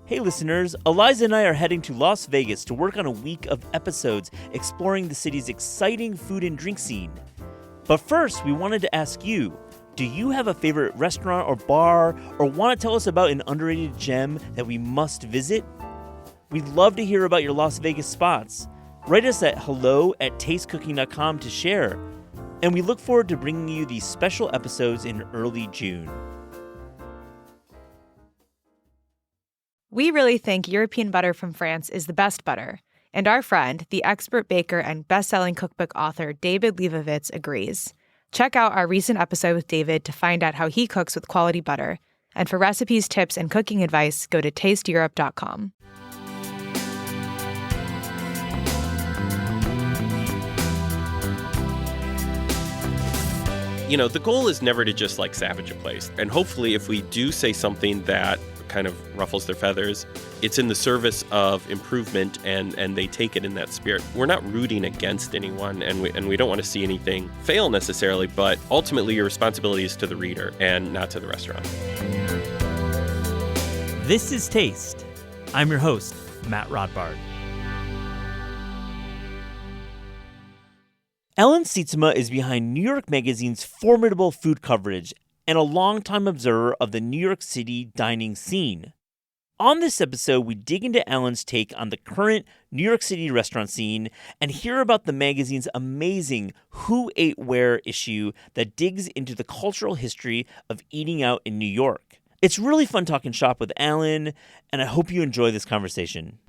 Hey listeners, Eliza and I are heading to Las Vegas to work on a week of episodes exploring the city's exciting food and drink scene. But first, we wanted to ask you, do you have a favorite restaurant or bar, or want to tell us about an underrated gem that we must visit? We'd love to hear about your Las Vegas spots. Write us at hello@tastecooking.com to share. And we look forward to bringing you these special episodes in early June. We really think European butter from France is the best butter, and our friend, the expert baker and best-selling cookbook author David Leibovitz, agrees. Check out our recent episode with David to find out how he cooks with quality butter. And for recipes, tips, and cooking advice, go to tasteeurope.com. You know, the goal is never to just like savage a place. And hopefully if we do say something that kind of ruffles their feathers, it's in the service of improvement and they take it in that spirit. We're not rooting against anyone and we don't want to see anything fail necessarily, but ultimately your responsibility is to the reader and not to the restaurant. This is Taste. I'm your host, Matt Rodbard. Ellen Sytsma is behind New York Magazine's formidable food coverage and a longtime observer of the New York City dining scene. On this episode, we dig into Ellen's take on the current New York City restaurant scene and hear about the magazine's amazing Who Ate Where issue that digs into the cultural history of eating out in New York. It's really fun talking shop with Ellen, and I hope you enjoy this conversation.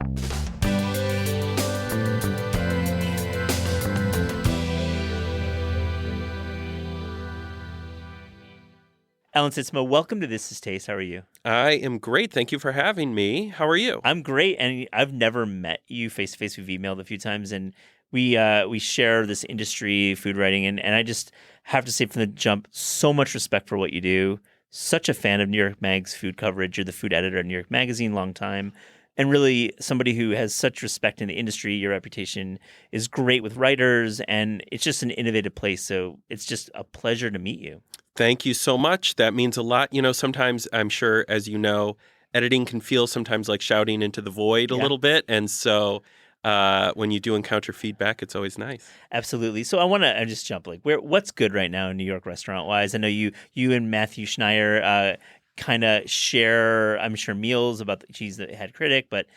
Ellen Sytsma, welcome to This is Taste. How are you? I am great. Thank you for having me. How are you? I'm great, and I've never met you face to face. We've emailed a few times, and we share this industry, food writing, and I just have to say from the jump, so much respect for what you do. Such a fan of New York Mag's food coverage. You're the food editor at New York Magazine, long time, and really somebody who has such respect in the industry. Your reputation is great with writers, and it's just an innovative place. So it's just a pleasure to meet you. Thank you so much. That means a lot. You know, sometimes I'm sure, as you know, editing can feel sometimes like shouting into the void a little bit. And so when you do encounter feedback, it's always nice. Absolutely. So I want to just jump what's good right now in New York restaurant wise? I know you and Matthew Schneier kind of share, I'm sure, meals about the cheese that had critic, but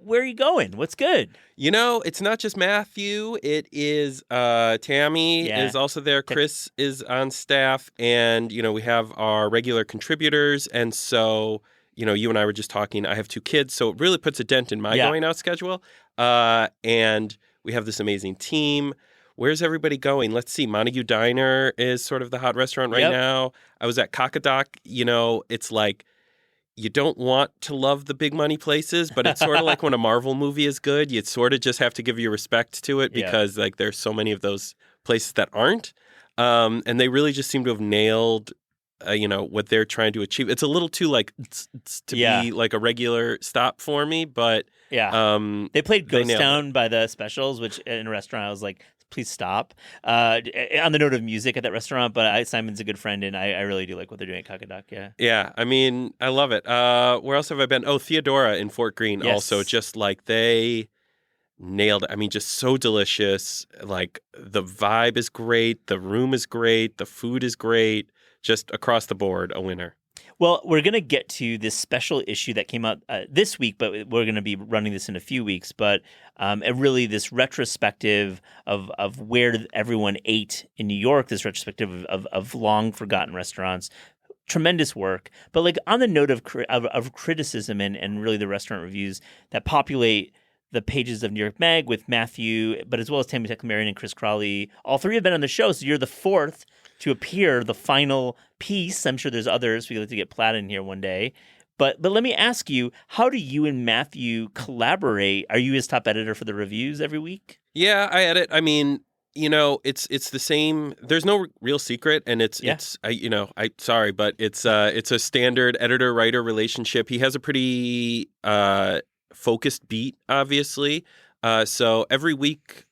where are you going? What's good? You know, it's not just Matthew. It is Tammy is also there. Chris is on staff. And, you know, we have our regular contributors. And so, you know, you and I were just talking. I have 2 kids, so it really puts a dent in my going out schedule. And we have this amazing team. Where's everybody going? Let's see. Montague Diner is sort of the hot restaurant right now. I was at Cockadoc. You know, it's like, you don't want to love the big money places, but it's sort of like when a Marvel movie is good, you sort of just have to give your respect to it because like there's so many of those places that aren't. And they really just seem to have nailed, you know, what they're trying to achieve. It's a little too like to be like a regular stop for me, but they played Ghost Town by the Specials, which in a restaurant I was like, please stop. On the note of music at that restaurant, but Simon's a good friend, and I really do like what they're doing at Cockadoc, Yeah, I mean, I love it. Where else have I been? Oh, Theodora in Fort Greene also. Just like they nailed it. I mean, just so delicious. Like the vibe is great. The room is great. The food is great. Just across the board, a winner. Well, we're going to get to this special issue that came out this week, but we're going to be running this in a few weeks. But really this retrospective of where everyone ate in New York, this retrospective of long-forgotten restaurants. Tremendous work. But like on the note of criticism and really the restaurant reviews that populate the pages of New York Mag with Matthew, but as well as Tammy Teclamarian and Chris Crawley. All 3 have been on the show, so you're the 4th to appear, the final piece. I'm sure there's others. We'd like to get Platt in here one day. But let me ask you, how do you and Matthew collaborate? Are you his top editor for the reviews every week? Yeah, I edit. I mean, you know, it's the same. There's no real secret, and it's sorry, but it's a standard editor-writer relationship. He has a pretty focused beat, obviously. So every week,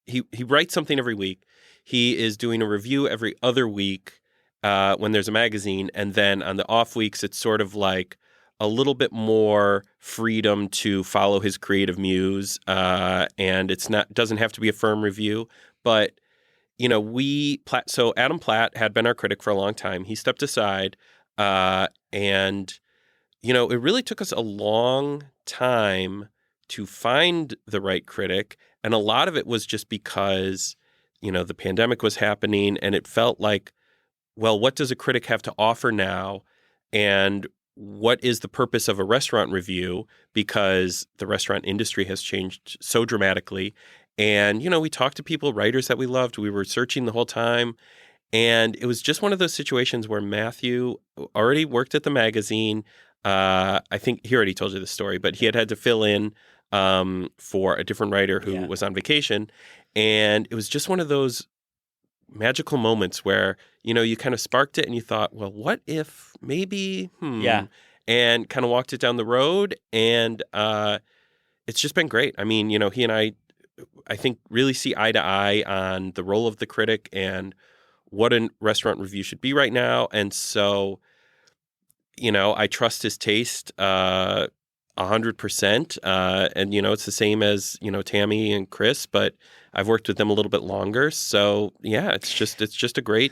he writes something every week. He is doing a review every other week when there's a magazine. And then on the off weeks, it's sort of like a little bit more freedom to follow his creative muse, and doesn't have to be a firm review. But so Adam Platt had been our critic for a long time. He stepped aside, and it really took us a long time to find the right critic, and a lot of it was just because the pandemic was happening, and it felt like, well, what does a critic have to offer now? And what is the purpose of a restaurant review? Because the restaurant industry has changed so dramatically. And, we talked to people, writers that we loved. We were searching the whole time. And it was just one of those situations where Matthew already worked at the magazine. I think he already told you the story, but he had to fill in for a different writer who was on vacation. And it was just one of those magical moments where, you kind of sparked it and you thought, well, what if maybe, and kind of walked it down the road. And it's just been great. I mean, he and I think really see eye to eye on the role of the critic and what a restaurant review should be right now. And so, I trust his taste 100%. And, it's the same as, Tammy and Chris, but I've worked with them a little bit longer. So, yeah, it's just a great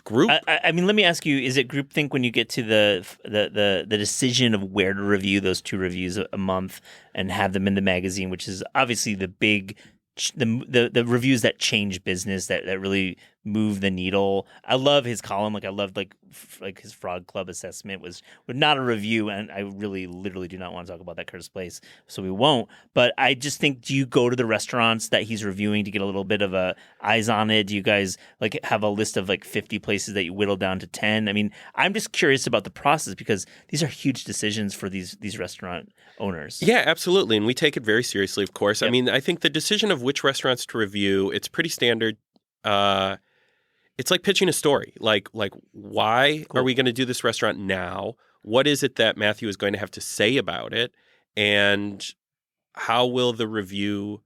group. I mean, let me ask you, is it groupthink when you get to the decision of where to review those 2 reviews a month and have them in the magazine, which is obviously the big the reviews that change business, that really move the needle. I love his column. I loved his Frog Club assessment was not a review, and I really literally do not want to talk about that Curtis Place, so we won't. But I just think, do you go to the restaurants that he's reviewing to get a little bit of a eyes on it? Do you guys have a list of 50 places that you whittle down to 10? I mean, I'm just curious about the process because these are huge decisions for these restaurant owners. Yeah, absolutely. And we take it very seriously, of course. Yep. I mean, I think the decision of which restaurants to review, it's pretty standard. It's like pitching a story. Like why are we going to do this restaurant now? What is it that Matthew is going to have to say about it? And how will the review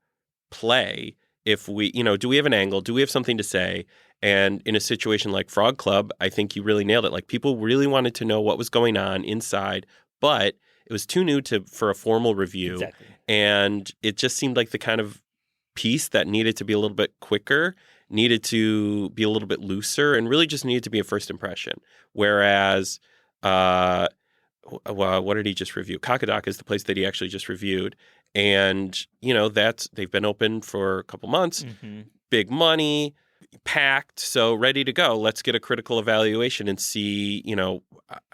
play if we, do we have an angle? Do we have something to say? And in a situation like Frog Club, I think you really nailed it. People really wanted to know what was going on inside, but it was too new for a formal review. Exactly. And it just seemed like the kind of piece that needed to be a little bit quicker, needed to be a little bit looser, and really just needed to be a first impression. Whereas, what did he just review? Kakadaka is the place that he actually just reviewed. And, they've been open for a couple months, big money, packed, so ready to go. Let's get a critical evaluation and see,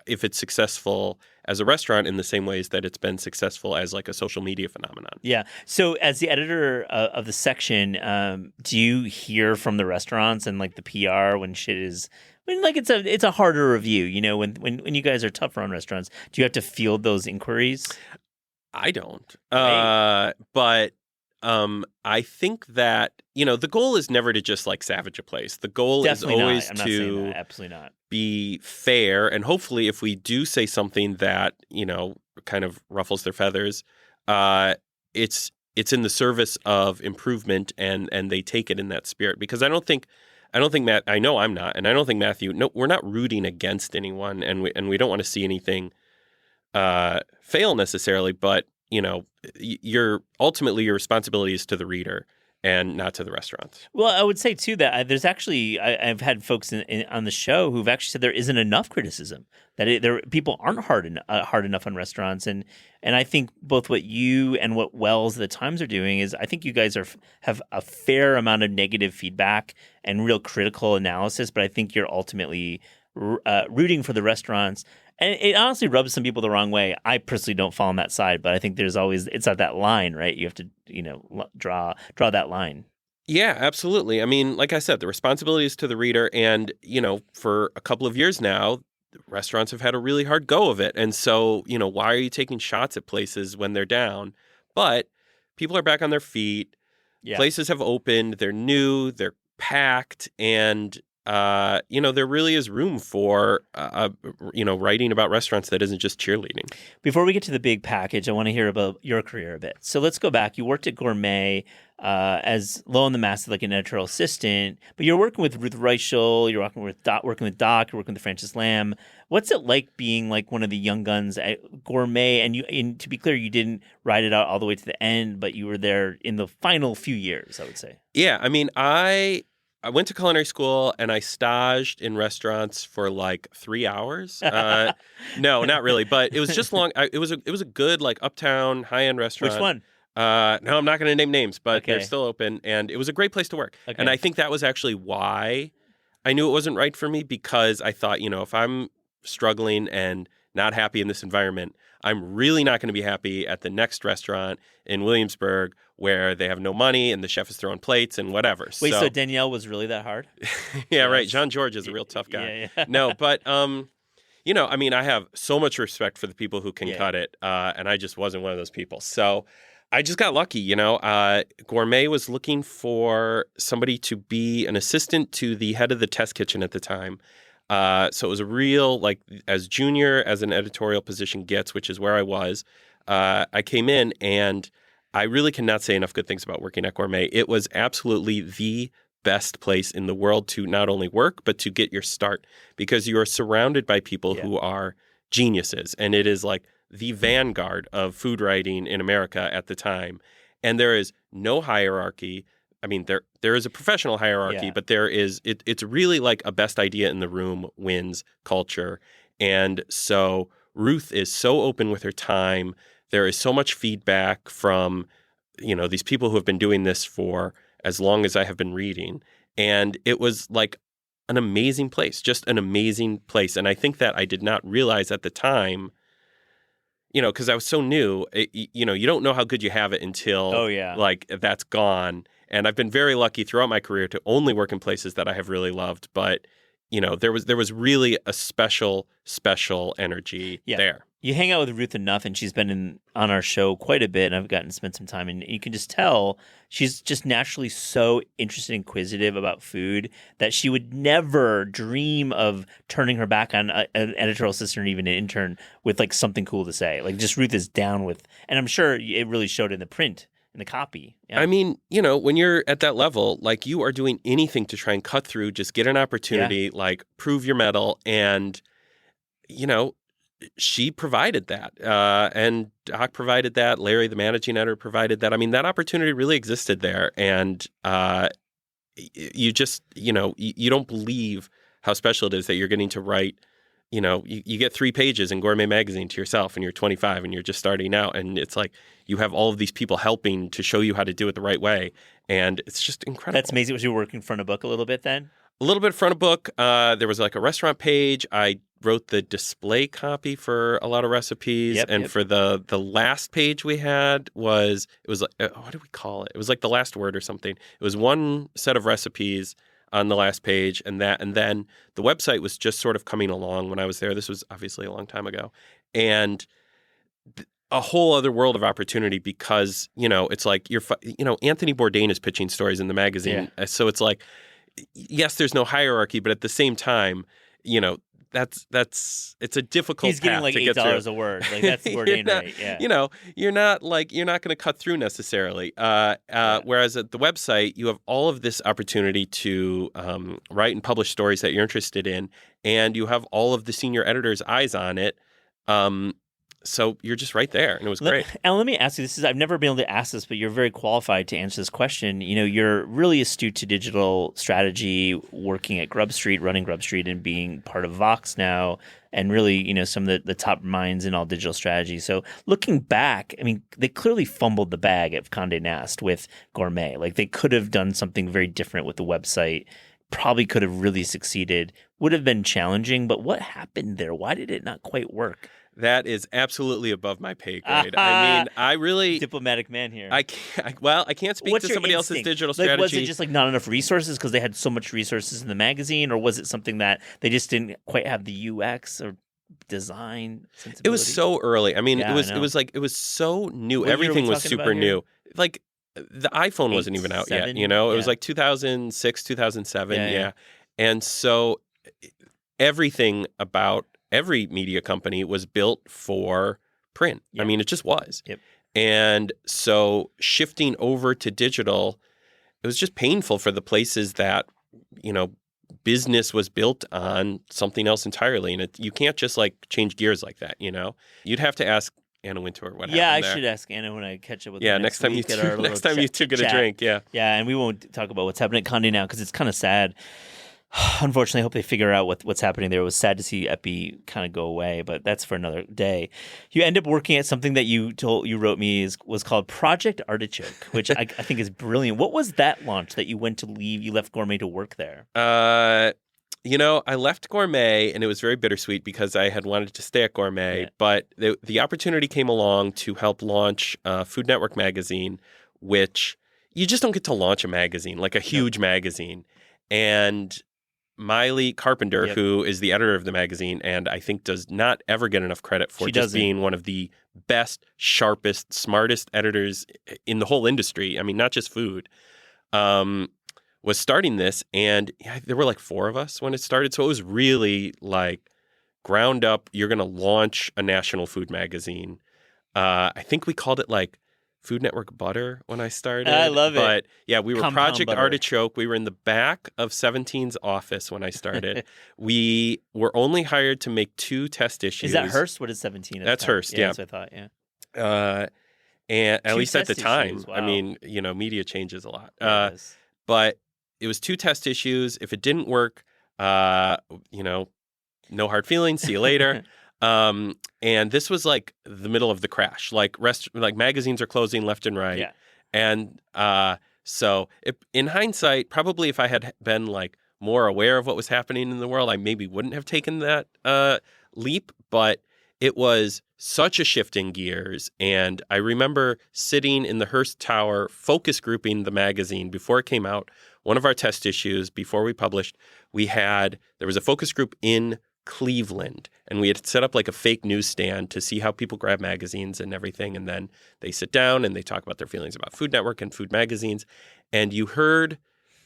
if it's successful as a restaurant in the same ways that it's been successful as a social media phenomenon. Yeah. So as the editor of the section, do you hear from the restaurants and the PR when shit is it's a harder review, when you guys are tougher on restaurants, do you have to field those inquiries? I don't. Right. But I think that, the goal is never to just savage a place. The goal Definitely is always not. I'm to not saying that. Absolutely not. Be fair. And hopefully if we do say something that, kind of ruffles their feathers, it's in the service of improvement and they take it in that spirit. Because I don't think Matt, I know I'm not, and I don't think Matthew, no, we're not rooting against anyone, and we don't want to see anything fail necessarily, but your responsibility is to the reader and not to the restaurants. Well, I would say too that there's actually I've had folks on the show who've actually said there isn't enough criticism, that people aren't hard enough on restaurants, and I think both what you and what Wells the Times are doing is, I think you guys have a fair amount of negative feedback and real critical analysis, but I think you're ultimately rooting for the restaurants. And it honestly rubs some people the wrong way. I personally don't fall on that side, but I think there's always, it's at that line, right? You have to, draw that line. Yeah, absolutely. I mean, like I said, the responsibility is to the reader. And, for a couple of years now, restaurants have had a really hard go of it. And so, why are you taking shots at places when they're down? But people are back on their feet. Yeah. Places have opened. They're new. They're packed. And there really is room for, writing about restaurants that isn't just cheerleading. Before we get to the big package, I want to hear about your career a bit. So let's go back. You worked at Gourmet as low on the mast, like an editorial assistant, but you're working with Ruth Reichel, you're working with Doc, you're working with Francis Lamb. What's it like being like one of the young guns at Gourmet? And to be clear, you didn't ride it out all the way to the end, but you were there in the final few years, I would say. Yeah, I mean, I went to culinary school and I staged in restaurants for like 3 hours. No, not really, but it was just long. It was a good like uptown high-end restaurant. Which one? No, I'm not going to name names, but Okay. they're still open, and it was a great place to work. Okay. And I think that was actually why I knew it wasn't right for me, because I thought, if I'm struggling and not happy in this environment, I'm really not going to be happy at the next restaurant in Williamsburg where they have no money and the chef is throwing plates and whatever. Wait, so Danielle was really that hard? Yeah, right. John George is a real tough guy. Yeah. No, but I mean, I have so much respect for the people who can cut it, and I just wasn't one of those people. So I just got lucky, Gourmet was looking for somebody to be an assistant to the head of the test kitchen at the time. So it was a real, like, as junior as an editorial position gets, which is where I was. I came in, and I really cannot say enough good things about working at Gourmet. It was absolutely the best place in the world to not only work, but to get your start, because you are surrounded by people who are geniuses. And it is like the vanguard of food writing in America at the time. And there is no hierarchy. I mean, there is a professional hierarchy, but there is it's really like a best idea in the room wins culture. And so Ruth is so open with her time. There is so much feedback from, these people who have been doing this for as long as I have been reading. And it was like an amazing place, just an amazing place. And I think that I did not realize at the time, because I was so new, you don't know how good you have it until like that's gone. And I've been very lucky throughout my career to only work in places that I have really loved. But, there was really a special energy there. You hang out with Ruth enough, and she's been on our show quite a bit, and I've gotten to spend some time, and you can just tell she's just naturally so interested and inquisitive about food that she would never dream of turning her back on an editorial assistant or even an intern with like something cool to say. Like, just Ruth is down with, and I'm sure it really showed in the print. In the copy. Yeah. I mean, when you're at that level, like, you are doing anything to try and cut through, just get an opportunity, like prove your mettle. And, she provided that. And Doc provided that. Larry, the managing editor, provided that. I mean, that opportunity really existed there. And you just, you don't believe how special it is that you're getting to write. You get 3 pages in Gourmet magazine to yourself, and you're 25 and you're just starting out. And it's like you have all of these people helping to show you how to do it the right way. And it's just incredible. That's amazing. Was you working front of book a little bit then? A little bit front of book. There was like a restaurant page. I wrote the display copy for a lot of recipes. For the last page we had it was like, what do we call it? It was like the last word or something. It was one set of recipes on the last page, and then the website was just sort of coming along when I was there. This was obviously a long time ago. And a whole other world of opportunity, because, it's like Anthony Bourdain is pitching stories in the magazine. Yeah. So it's like, yes, there's no hierarchy, but at the same time, it's a difficult He's getting path like to get $8 a word. Like, that's the Bourdain rate. Yeah. You're not going to cut through necessarily. Whereas at the website, you have all of this opportunity to write and publish stories that you're interested in, and you have all of the senior editor's eyes on it. So you're just right there, and it was great. And let me ask you, I've never been able to ask this, but you're very qualified to answer this question. You're really astute to digital strategy, working at Grub Street, running Grub Street, and being part of Vox now, and really, some of the top minds in all digital strategy. So looking back, I mean, they clearly fumbled the bag at Condé Nast with Gourmet. Like, they could have done something very different with the website, probably could have really succeeded, would have been challenging, but what happened there? Why did it not quite work? That is absolutely above my pay grade. I mean, I really diplomatic man here. I can't speak to somebody else's digital strategy. Was it just like not enough resources because they had so much resources in the magazine, or was it something that they just didn't quite have the UX or design sensibility? It was so early. I mean, it was so new. Everything was super new. Like, the iPhone wasn't even out yet. It was like 2006, 2007. Yeah. And so everything about every media company was built for print. Yep. I mean, it just was. Yep. And so shifting over to digital, it was just painful for the places that, business was built on something else entirely. And you can't just like change gears like that, You'd have to ask Anna Wintour what happened I there. should ask Anna when I catch up with her. Yeah, next time you two get a drink. Yeah. Yeah, and we won't talk about what's happening at Condé now because it's kind of sad. Unfortunately, I hope they figure out what's happening there. It was sad to see Epi kind of go away, but that's for another day. You end up working at something that you wrote me was called Project Artichoke, which I think is brilliant. What was that launch that you went to leave? You left Gourmet to work there. I left Gourmet, and it was very bittersweet because I had wanted to stay at Gourmet, but the opportunity came along to help launch Food Network magazine, which you just don't get to launch a magazine, like a huge magazine. And Miley Carpenter, who is the editor of the magazine, and I think does not ever get enough credit for being one of the best, sharpest, smartest editors in the whole industry. I mean, not just food, was starting this. And there were like 4 of us when it started. So it was really like ground up. You're going to launch a national food magazine. I think we called it like Food Network Butter when I started. I love it. But yeah, we were Compound Project Butter. Artichoke. We were in the back of 17's office when I started. We were only hired to make 2 test issues. Is that Hearst? What is 17? That's Hearst, yeah. That's what I thought, yeah. And at least at the time. Issues, wow. I mean, media changes a lot. Yes. But it was 2 test issues. If it didn't work, no hard feelings. See you later. And this was like the middle of the crash. Like magazines are closing left and right. Yeah. And so in hindsight, probably if I had been like more aware of what was happening in the world, I maybe wouldn't have taken that leap. But it was such a shift in gears. And I remember sitting in the Hearst Tower, focus grouping the magazine before it came out. One of our test issues before we published, there was a focus group in Cleveland, and we had set up like a fake newsstand to see how people grab magazines and everything. And then they sit down and they talk about their feelings about Food Network and food magazines. And you heard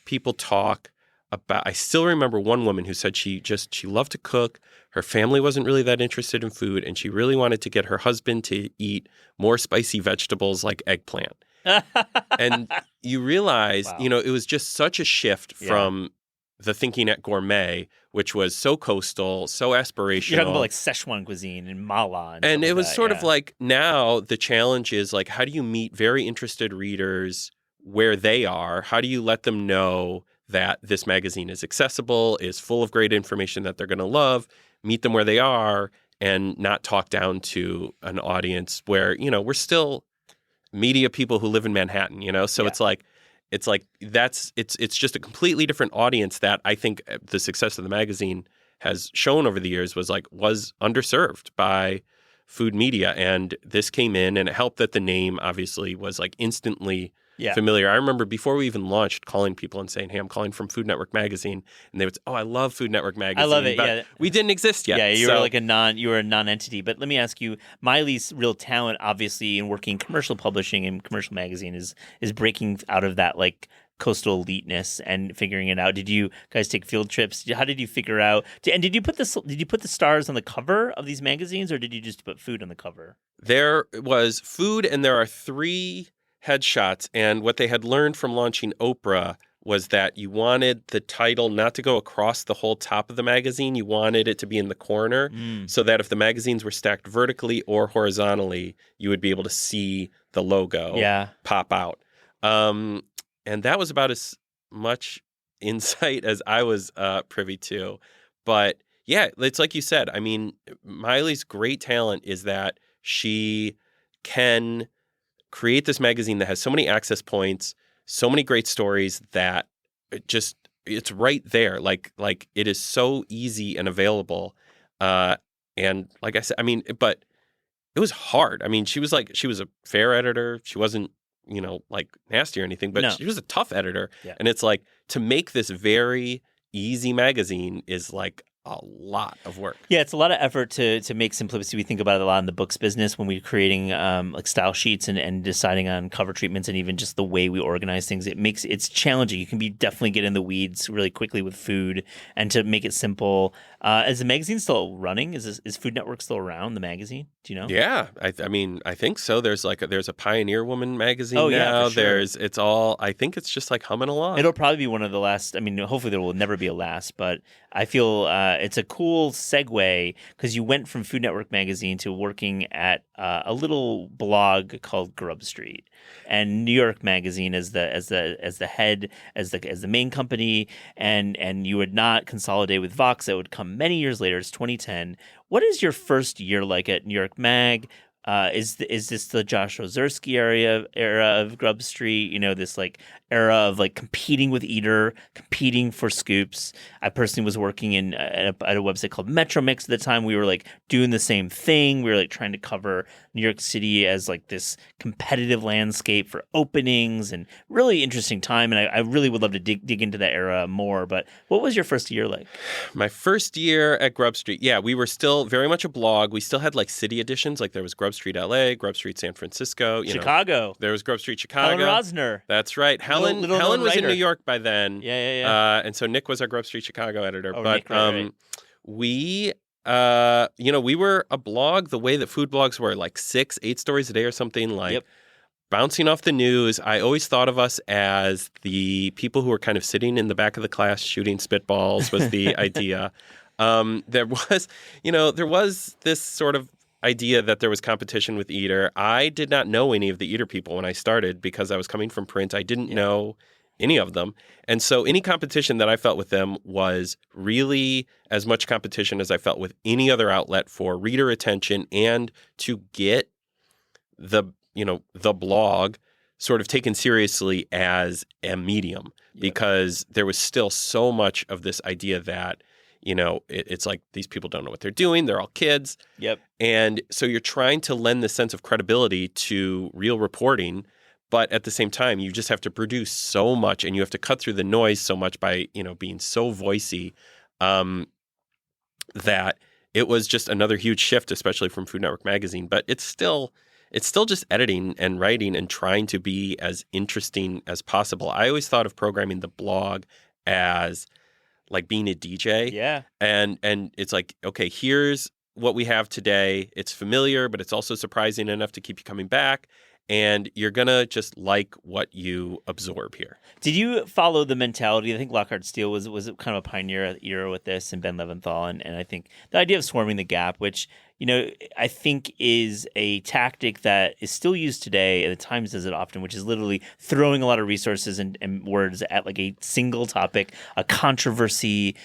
people talk about, I still remember one woman who said she loved to cook. Her family wasn't really that interested in food, and she really wanted to get her husband to eat more spicy vegetables like eggplant. And you realize, Wow. It was just such a shift from the thinking at Gourmet, which was so coastal, so aspirational. You're talking about like Szechuan cuisine and mala. And it was that, sort of like, now the challenge is like, how do you meet very interested readers where they are? How do you let them know that this magazine is accessible, is full of great information that they're going to love, meet them where they are, and not talk down to an audience where, we're still media people who live in Manhattan, So it's like it's just a completely different audience that I think the success of the magazine has shown over the years was underserved by food media. And this came in, and it helped that the name obviously was like instantly familiar. I remember before we even launched, calling people and saying, "Hey, I'm calling from Food Network magazine," and they would say, "Oh, I love Food Network magazine." I love it. But we didn't exist yet. Yeah, you were a non-entity. But let me ask you, Miley's real talent, obviously, in working commercial publishing and commercial magazine is breaking out of that like coastal eliteness and figuring it out. Did you guys take field trips? How did you figure out? And did you put the stars on the cover of these magazines, or did you just put food on the cover? There was food, and there are 3 headshots. And what they had learned from launching Oprah was that you wanted the title not to go across the whole top of the magazine. You wanted it to be in the corner so that if the magazines were stacked vertically or horizontally, you would be able to see the logo pop out. And that was about as much insight as I was privy to. But yeah, it's like you said. I mean, Miley's great talent is that she can create this magazine that has so many access points, so many great stories that it's right there. Like it is so easy and available. And like I said, I mean, but it was hard. I mean, she was a fair editor. She wasn't, like nasty or anything, but she was a tough editor. Yeah. And it's like, to make this very easy magazine is like a lot of work. Yeah, it's a lot of effort to make simplicity. We think about it a lot in the books business when we're creating like style sheets and deciding on cover treatments and even just the way we organize things. It's challenging. You can definitely get in the weeds really quickly with food, and to make it simple. Is the magazine still running? Is Food Network still around, the magazine? Do you know? Yeah, I mean, I think so. There's a Pioneer Woman magazine now. Yeah, for sure. It's all. I think it's just like humming along. It'll probably be one of the last. I mean, hopefully there will never be a last, but I feel it's a cool segue because you went from Food Network magazine to working at a little blog called Grub Street, and New York magazine as the head as the main company, and you would not consolidate with Vox. That would come many years later. It's 2010. What is your first year like at New York Mag? Is this the Josh Ozersky era of Grub Street? You know, this like era of like competing with Eater, competing for scoops. I personally was working at a website called Metromix at the time. We were like doing the same thing. We were like trying to cover New York City as like this competitive landscape for openings, and really interesting time. And I really would love to dig into that era more. But what was your first year like? My first year at Grub Street, yeah, we were still very much a blog. We still had like city editions, like there was Grub Street LA, Grub Street San Francisco, Chicago. There was Grub Street Chicago. Helen Rosner. That's right. Helen was in New York by then. Yeah. And so Nick was our Grub Street Chicago editor. Oh, but Nick, right. we we were a blog the way that food blogs were, like 6-8 stories a day or something, like bouncing off the news. I always thought of us as the people who were kind of sitting in the back of the class shooting spitballs was the idea. There was this sort of idea that there was competition with Eater. I did not know any of the Eater people when I started because I was coming from print. I didn't know any of them. And so any competition that I felt with them was really as much competition as I felt with any other outlet for reader attention and to get the blog sort of taken seriously as a medium, because there was still so much of this idea that it's like these people don't know what they're doing. They're all kids. Yep. And so you're trying to lend this sense of credibility to real reporting, but at the same time, you just have to produce so much and you have to cut through the noise so much by, being so voicey that it was just another huge shift, especially from Food Network magazine. But it's still just editing and writing and trying to be as interesting as possible. I always thought of programming the blog as like being a DJ. Yeah. And it's like, okay, here's what we have today. It's familiar, but it's also surprising enough to keep you coming back. And you're going to just like what you absorb here. Did you follow the mentality? I think Lockhart Steele was kind of a pioneer era with this, and Ben Leventhal. And I think the idea of swarming the gap, which, I think is a tactic that is still used today, and at times does it often, which is literally throwing a lot of resources and words at like a single topic, a controversy.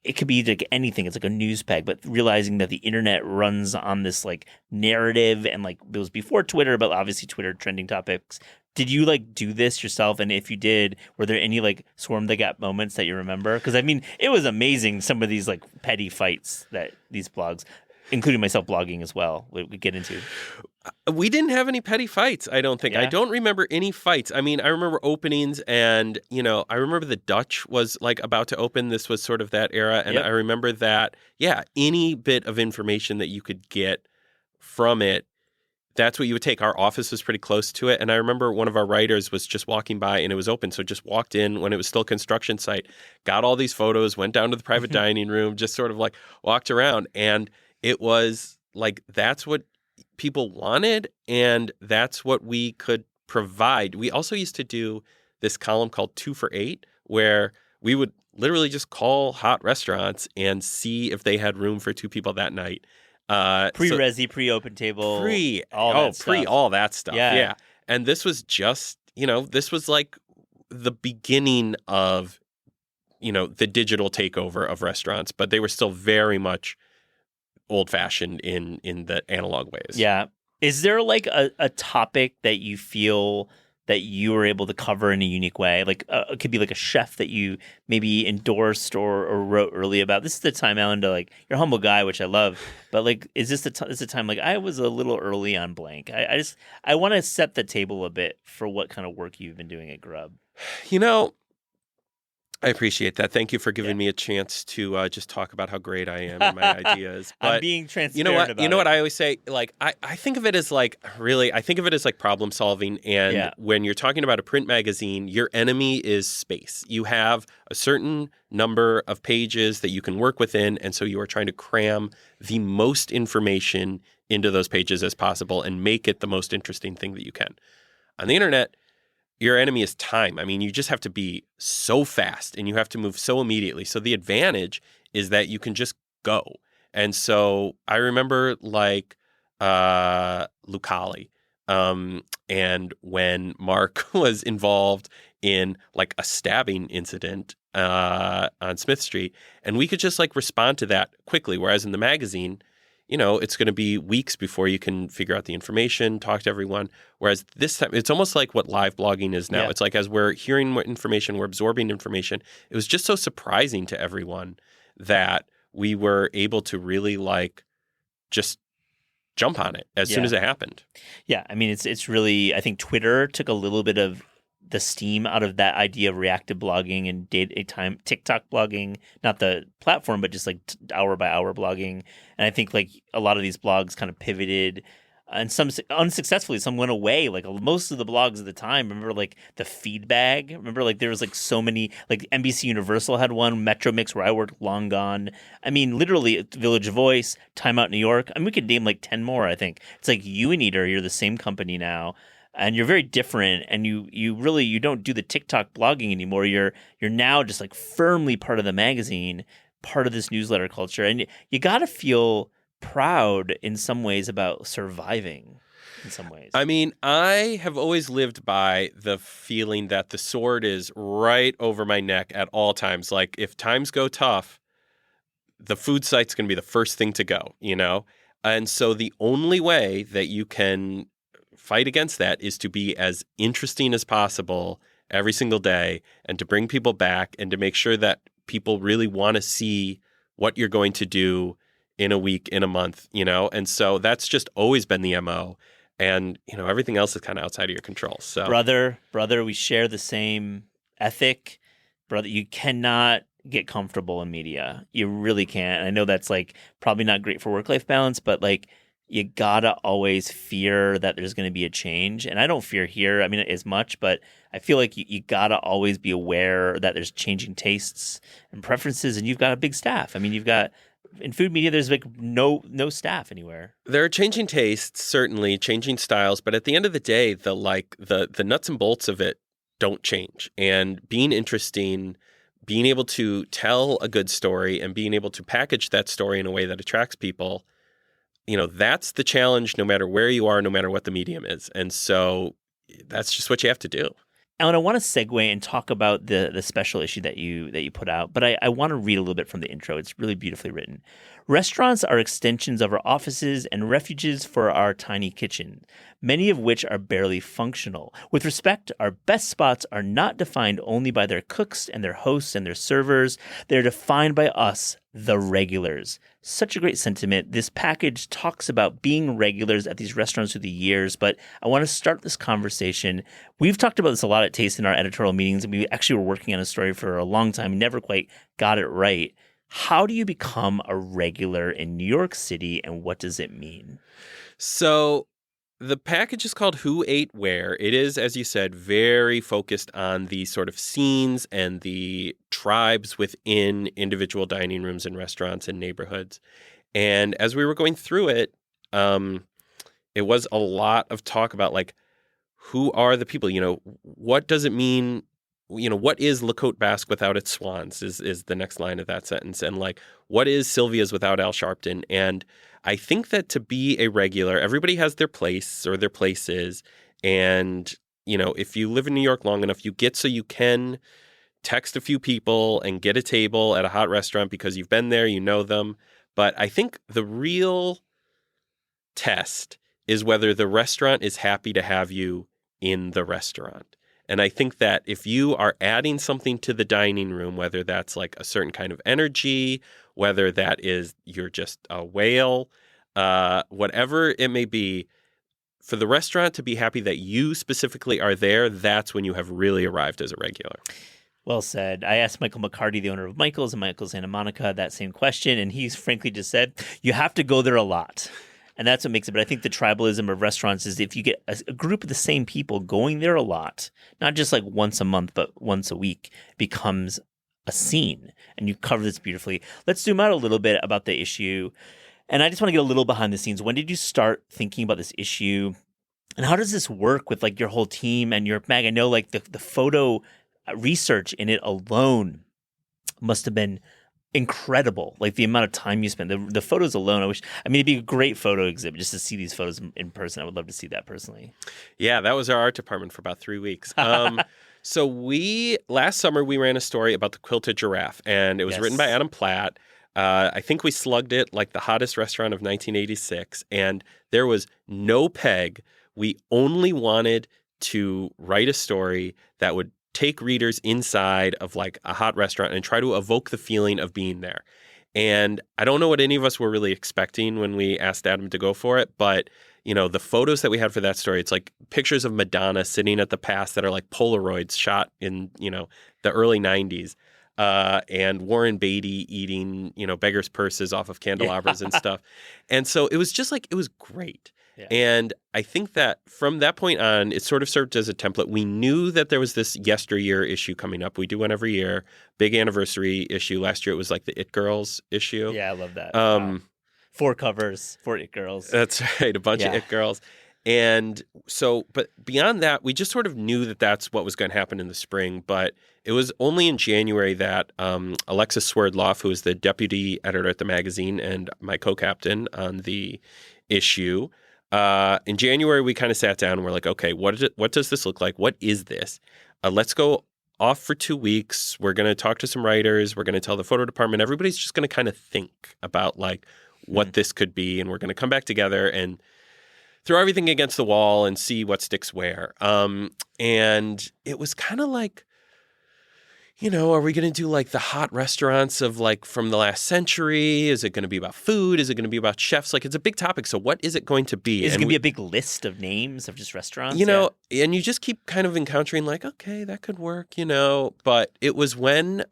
It could be like anything. It's like a news peg, but realizing that the internet runs on this like narrative, and like it was before Twitter, but obviously Twitter trending topics. Did you like do this yourself? And if you did, were there any like swarm the gap moments that you remember? Because I mean, it was amazing, some of these like petty fights that these blogs, including myself blogging as well, we get into. We didn't have any petty fights, I don't think. Yeah. I don't remember any fights. I mean, I remember openings, and, I remember the Dutch was like about to open. This was sort of that era. And I remember that, any bit of information that you could get from it, that's what you would take. Our office was pretty close to it. And I remember one of our writers was just walking by and it was open. So just walked in when it was still a construction site, got all these photos, went down to the private dining room, just sort of like walked around. And it was like, that's what people wanted. And that's what we could provide. We also used to do this column called 2 for 8, where we would literally just call hot restaurants and see if they had room for 2 people that night. Pre-resi, pre-open table, all that stuff. Yeah. And this was just, this was like the beginning of, the digital takeover of restaurants, but they were still very much old-fashioned in the analog ways. Yeah. Is there like a topic that you feel that you were able to cover in a unique way? Like it could be like a chef that you maybe endorsed or wrote early about. This is the time, Alan, to like, you're a humble guy, which I love, but like, is this the time like I was a little early on blank? I want to set the table a bit for what kind of work you've been doing at Grub. I appreciate that. Thank you for giving me a chance to just talk about how great I am and my ideas. But I'm being transparent you know what? about You know it. what I always say? Like, I think of it as like, really, I think of it as like problem solving. And when you're talking about a print magazine, your enemy is space. You have a certain number of pages that you can work within. And so you are trying to cram the most information into those pages as possible and make it the most interesting thing that you can. On the internet, your enemy is time. I mean, you just have to be so fast and you have to move so immediately. So the advantage is that you can just go. And so I remember like Lucali, and when Mark was involved in like a stabbing incident on Smith Street, and we could just like respond to that quickly. Whereas in the magazine, it's going to be weeks before you can figure out the information, talk to everyone. Whereas this time, it's almost like what live blogging is now. Yeah. It's like as we're hearing more information, we're absorbing information. It was just so surprising to everyone that we were able to really like just jump on it as soon as it happened. Yeah, I mean, it's really, I think Twitter took a little bit of the steam out of that idea of reactive blogging and time TikTok blogging, not the platform, but just like hour by hour blogging. And I think like a lot of these blogs kind of pivoted, and some unsuccessfully, some went away. Like most of the blogs at the time, remember like the feedback. Remember like there was like so many, like NBC Universal had one, Metro Mix where I worked, long gone. I mean, literally Village Voice, Time Out New York. I mean, we could name like 10 more, I think. It's like you and Eater, you're the same company now. And you're very different, and you don't do the TikTok blogging anymore. You're now just like firmly part of the magazine, part of this newsletter culture, and you got to feel proud in some ways about surviving. In some ways, I mean, I have always lived by the feeling that the sword is right over my neck at all times. Like if times go tough, the food site's going to be the first thing to go. And so the only way that you can fight against that is to be as interesting as possible every single day and to bring people back and to make sure that people really want to see what you're going to do in a week, in a month, And so that's just always been the MO. And, everything else is kind of outside of your control. So brother, we share the same ethic. Brother, you cannot get comfortable in media. You really can't. I know that's like probably not great for work-life balance, but like you gotta always fear that there's going to be a change. And I don't fear here, I mean, as much, but I feel like you gotta always be aware that there's changing tastes and preferences, and you've got a big staff. I mean, you've got, in food media, there's like no staff anywhere. There are changing tastes, certainly, changing styles, but at the end of the day, the nuts and bolts of it don't change. And being interesting, being able to tell a good story and being able to package that story in a way that attracts people, that's the challenge no matter where you are, no matter what the medium is. And so that's just what you have to do. Alan, I want to segue and talk about the special issue that you put out, but I want to read a little bit from the intro. It's really beautifully written. Restaurants are extensions of our offices and refuges for our tiny kitchen, many of which are barely functional. With respect, our best spots are not defined only by their cooks and their hosts and their servers. They're defined by us, the regulars. Such a great sentiment. This package talks about being regulars at these restaurants through the years, but I want to start this conversation. We've talked about this a lot at Taste in our editorial meetings, and we actually were working on a story for a long time, never quite got it right. How do you become a regular in New York City, and what does it mean? So the package is called Who Ate Where. It is, as you said, very focused on the sort of scenes and the tribes within individual dining rooms and restaurants and neighborhoods. And as we were going through it, it was a lot of talk about like, who are the people? What does it mean? What is La Côte Basque without its swans is the next line of that sentence. And like, what is Sylvia's without Al Sharpton? And I think that to be a regular, everybody has their place or their places. And, if you live in New York long enough, you get so you can text a few people and get a table at a hot restaurant because you've been there, you know them. But I think the real test is whether the restaurant is happy to have you in the restaurant. And I think that if you are adding something to the dining room, whether that's like a certain kind of energy, whether that is you're just a whale, whatever it may be, for the restaurant to be happy that you specifically are there, that's when you have really arrived as a regular. Well said. I asked Michael McCarty, the owner of Michael's and Michael's Santa Monica, that same question, and he's frankly just said, you have to go there a lot. And that's what makes it. But I think the tribalism of restaurants is if you get a group of the same people going there a lot, not just like once a month, but once a week, becomes a scene. And you cover this beautifully. Let's zoom out a little bit about the issue. And I just want to get a little behind the scenes. When did you start thinking about this issue? And how does this work with like your whole team and your Mag? I know like the photo research in it alone must have been incredible. Like the amount of time you spent, the photos alone. It'd be a great photo exhibit just to see these photos in person. I would love to see that personally. Yeah, that was our art department for about 3 weeks. So last summer we ran a story about the quilted giraffe, and it was written by Adam Platt. I think we slugged it like the hottest restaurant of 1986, and there was no peg. We only wanted to write a story that would take readers inside of like a hot restaurant and try to evoke the feeling of being there. And I don't know what any of us were really expecting when we asked Adam to go for it, but the photos that we had for that story, it's like pictures of Madonna sitting at the pass that are like Polaroids shot in, the early 90s. And Warren Beatty eating, beggars' purses off of candelabras and stuff. And so it was just like, it was great. Yeah. And I think that from that point on, it sort of served as a template. We knew that there was this yesteryear issue coming up. We do one every year, big anniversary issue. Last year, it was like the It Girls issue. Yeah, I love that. Wow. 4 covers, 4 It Girls. That's right, a bunch of It Girls. And so, but beyond that, we just sort of knew that that's what was going to happen in the spring. But it was only in January that Alexis Swerdloff, who is the deputy editor at the magazine and my co-captain on the issue, in January, we kind of sat down and we're like, okay, what does this look like? What is this? Let's go off for 2 weeks. We're going to talk to some writers. We're going to tell the photo department. Everybody's just going to kind of think about like what this could be. And we're going to come back together and throw everything against the wall and see what sticks where. And it was kind of like, are we going to do like the hot restaurants of like from the last century? Is it going to be about food? Is it going to be about chefs? Like it's a big topic. So what is it going to be? Is it going to be a big list of names of just restaurants? And you just keep kind of encountering like, okay, that could work, But it was when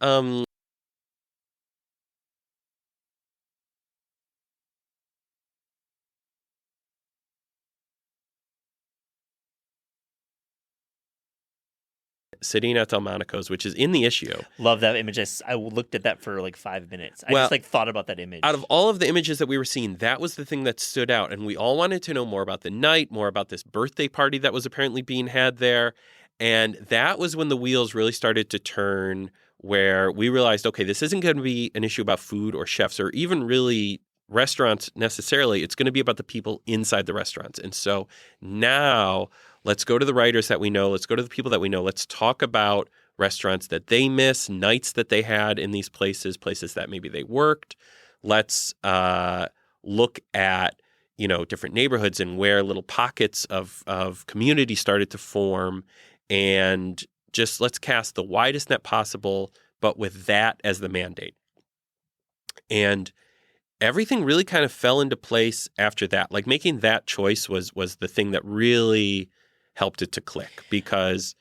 sitting at Delmonico's, which is in the issue. Love that image. I looked at that for like 5 minutes. I just like thought about that image. Out of all of the images that we were seeing, that was the thing that stood out. And we all wanted to know more about the night, more about this birthday party that was apparently being had there. And that was when the wheels really started to turn, where we realized, okay, this isn't going to be an issue about food or chefs or even really restaurants necessarily. It's going to be about the people inside the restaurants. And so now let's go to the writers that we know. Let's go to the people that we know. Let's talk about restaurants that they miss, nights that they had in these places that maybe they worked. Let's look at, different neighborhoods and where little pockets of community started to form. And just let's cast the widest net possible, but with that as the mandate. And everything really kind of fell into place after that. Like making that choice was the thing that really helped it to click, because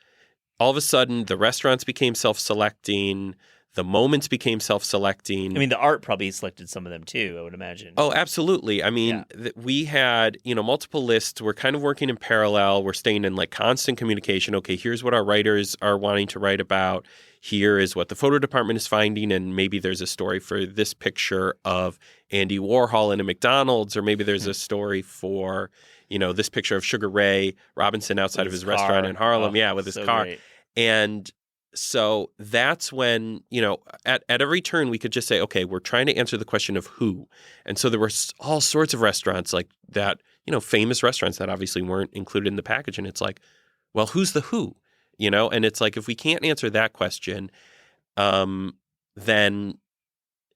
all of a sudden the restaurants became self-selecting, the moments became self-selecting. I mean, the art probably selected some of them too, I would imagine. Oh, absolutely. I mean, we had, multiple lists. We're kind of working in parallel. We're staying in like constant communication. Okay, here's what our writers are wanting to write about. Here is what the photo department is finding, and maybe there's a story for this picture of Andy Warhol in a McDonald's, or maybe there's a story for, this picture of Sugar Ray Robinson outside of his restaurant in Harlem, with his car. Great. And so that's when, at every turn we could just say, okay, we're trying to answer the question of who. And so there were all sorts of restaurants like that, famous restaurants that obviously weren't included in the package. And it's like, well, who's the who? And it's like, if we can't answer that question, then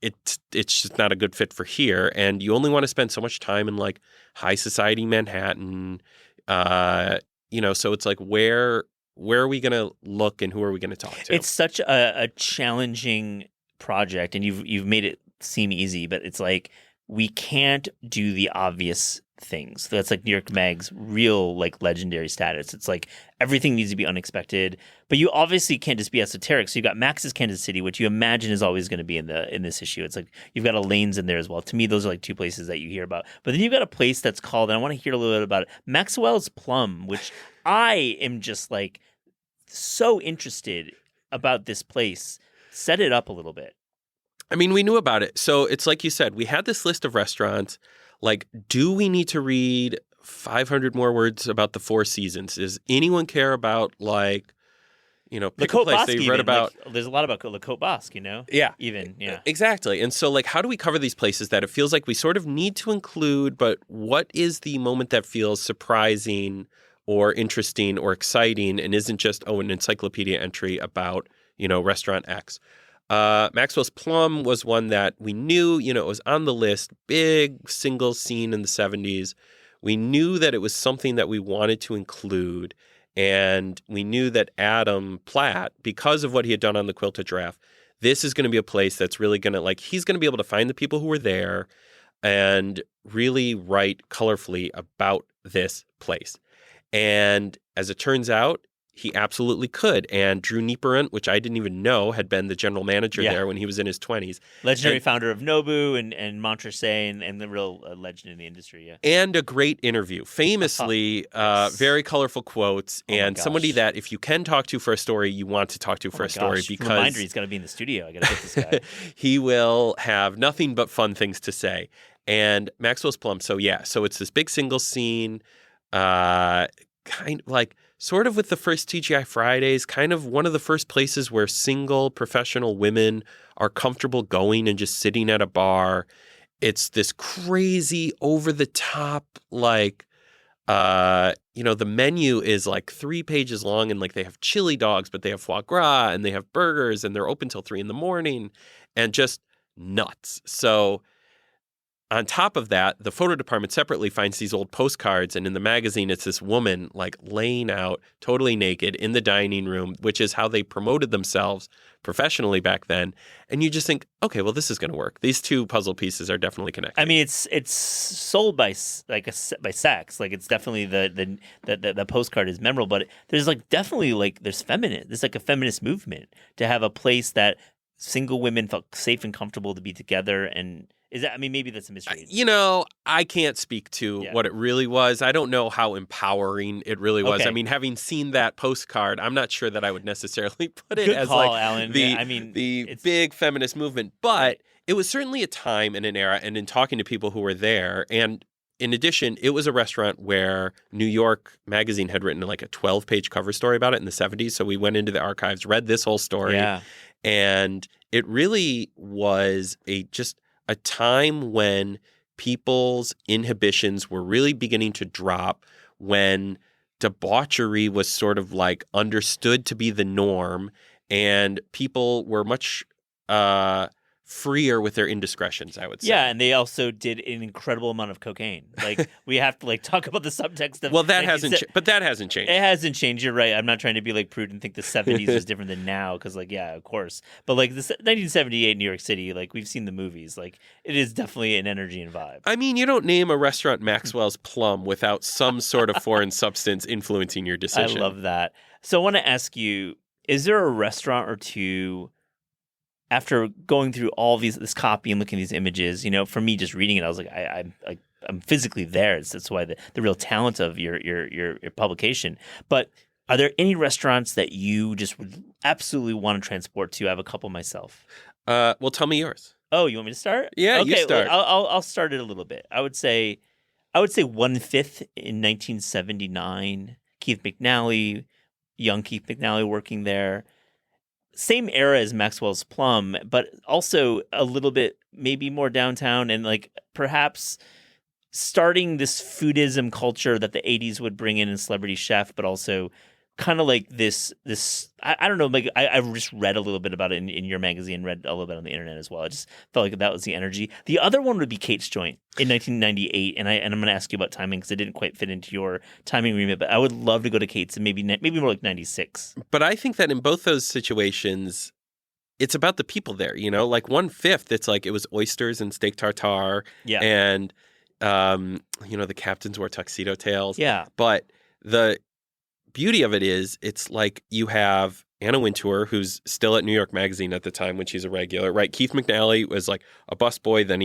it's just not a good fit for here. And you only want to spend so much time in like high society Manhattan, so it's like, where are we going to look and who are we going to talk to? It's such a challenging project, and you've made it seem easy, but it's like we can't do the obvious things. That's like New York Mag's real like legendary status. It's like everything needs to be unexpected, but you obviously can't just be esoteric. So you got Max's Kansas City, which you imagine is always going to be in this issue. It's like you've got Elaine's in there as well. To me, those are like two places that you hear about. But then you've got a place that's called, and I want to hear a little bit about it, Maxwell's Plum, which I am just like so interested about this place. Set it up a little bit. I mean, we knew about it. So it's like you said, we had this list of restaurants. Like, do we need to read 500 more words about the Four Seasons? Does anyone care about, like, pick a place they read about? Like, there's a lot about Le Cote Basque, Yeah. Even, yeah. Exactly. And so, like, how do we cover these places that it feels like we sort of need to include, but what is the moment that feels surprising or interesting or exciting and isn't just, an encyclopedia entry about, restaurant X? Maxwell's Plum was one that we knew, it was on the list, big single scene in the 70s. We knew that it was something that we wanted to include. And we knew that Adam Platt, because of what he had done on the Quilted Giraffe, this is going to be a place that's really going to, he's going to be able to find the people who were there and really write colorfully about this place. And as it turns out, he absolutely could. And Drew Nieperent, which I didn't even know, had been the general manager there when he was in his 20s. Legendary founder of Nobu and Montrachet and the real legend in the industry, yeah. And a great interview. Famously, very colorful quotes, and somebody that if you can talk to for a story, you want to talk to for a story. Because reminder, he's got to be in the studio. I got to get this guy. He will have nothing but fun things to say. And Maxwell's Plum, so it's this big single scene, kind of like sort of with the first TGI Fridays, kind of one of the first places where single professional women are comfortable going and just sitting at a bar. It's this crazy over-the-top, the menu is like 3 pages long and they have chili dogs, but they have foie gras and they have burgers and they're open till 3 a.m. and just nuts. So on top of that, the photo department separately finds these old postcards, and in the magazine, it's this woman laying out totally naked in the dining room, which is how they promoted themselves professionally back then. And you just think, okay, well, this is going to work. These two puzzle pieces are definitely connected. I mean, it's sold by sex. It's definitely the postcard is memorable, but there's definitely there's feminine. There's a feminist movement to have a place that single women felt safe and comfortable to be together. And is that, maybe that's a mystery. I can't speak to what it really was. I don't know how empowering it really was. Okay. I mean, having seen that postcard, I'm not sure that I would necessarily put it Good as call, Alan. the big feminist movement. But it was certainly a time and an era, and in talking to people who were there, and in addition, it was a restaurant where New York Magazine had written a 12-page cover story about it in the 70s. So we went into the archives, read this whole story, and it really was just a time when people's inhibitions were really beginning to drop, when debauchery was sort of understood to be the norm, and people were much freer with their indiscretions, I would say. Yeah, and they also did an incredible amount of cocaine. We have to talk about the subtext of. Well, that hasn't changed. It hasn't changed. You're right. I'm not trying to be prude and think the 70s is different than now, because of course. But this 1978 New York City, we've seen the movies. It is definitely an energy and vibe. I mean, you don't name a restaurant Maxwell's Plum without some sort of foreign substance influencing your decision. I love that. So I want to ask you: is there a restaurant or two? After going through all this copy and looking at these images, for me, just reading it, I was I'm physically there. That's why the real talent of your publication. But are there any restaurants that you just would absolutely want to transport to? I have a couple myself. Well, tell me yours. Oh, you want me to start? Yeah, okay, you start. Well, I'll start it a little bit. I would say 1/5 in 1979. Keith McNally, young Keith McNally working there. Same era as Maxwell's Plum, but also a little bit maybe more downtown, and perhaps starting this foodism culture that the 80s would bring in Celebrity Chef, but also kind of this I don't know, I just read a little bit about it in your magazine, read a little bit on the internet as well. I just felt that was the energy. The other one would be Kate's Joint in 1998, and I'm going to ask you about timing because it didn't quite fit into your timing remit, but I would love to go to Kate's and maybe more 96. But I think that in both those situations, it's about the people there, 1/5, it's it was oysters and steak tartare, and the captains wore tuxedo tails. Yeah. But the beauty of it is it's like you have Anna Wintour, who's still at New York Magazine at the time when she's a regular, right? Keith McNally was like a busboy, then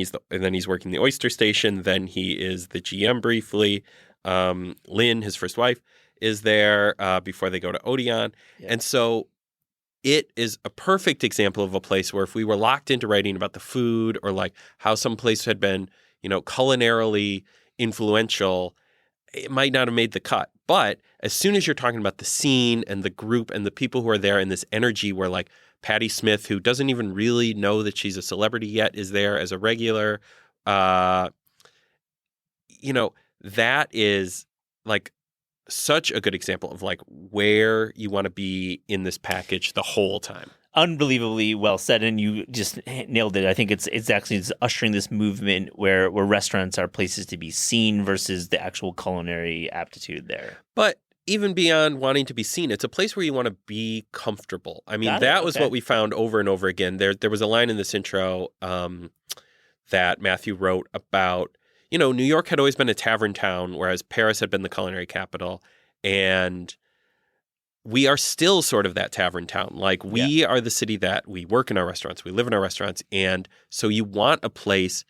he's working the Oyster Station, then he is the GM briefly. Lynn, his first wife, is there before they go to Odeon. Yeah. And so it is a perfect example of a place where if we were locked into writing about the food or like how some place had been, culinarily influential, it might not have made the cut. But as soon as you're talking about the scene and the group and the people who are there and this energy where like Patti Smith, who doesn't even really know that she's a celebrity yet, is there as a regular, that is like such a good example of like where you want to be in this package the whole time. Unbelievably well said, and you just nailed it. I think it's actually ushering this movement where restaurants are places to be seen versus the actual culinary aptitude there. But even beyond wanting to be seen, it's a place where you want to be comfortable. I mean, that was what we found over and over again. There was a line in this intro that Matthew wrote about, New York had always been a tavern town, whereas Paris had been the culinary capital, and we are still sort of that tavern town. Like we are the city that we work in our restaurants, we live in our restaurants. And so you want a place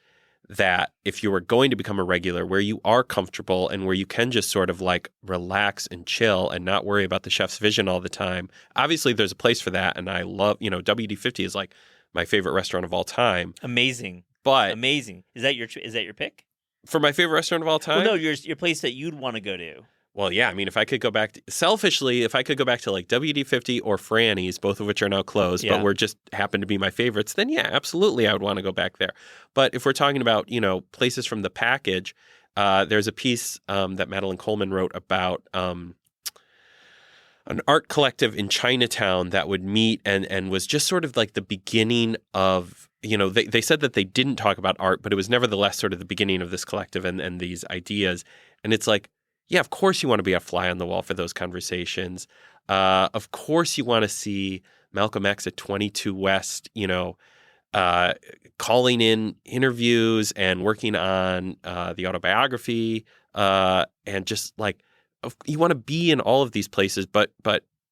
that if you are going to become a regular, where you are comfortable and where you can just sort of like relax and chill and not worry about the chef's vision all the time. Obviously there's a place for that. And I love, WD-50 is like my favorite restaurant of all time. Amazing. But amazing. Is that your pick? For my favorite restaurant of all time? Well, no, your place that you'd want to go to. Well, yeah. I mean, if I could go back if I could go back to like WD-50 or Franny's, both of which are now closed, but were just happen to be my favorites, then yeah, absolutely, I would want to go back there. But if we're talking about, places from the package, there's a piece that Madeline Coleman wrote about an art collective in Chinatown that would meet and was just sort of like the beginning of, they said that they didn't talk about art, but it was nevertheless sort of the beginning of this collective and these ideas. And it's like, yeah, of course you want to be a fly on the wall for those conversations. Of course you want to see Malcolm X at 22 West, calling in interviews and working on the autobiography, and just like you want to be in all of these places. But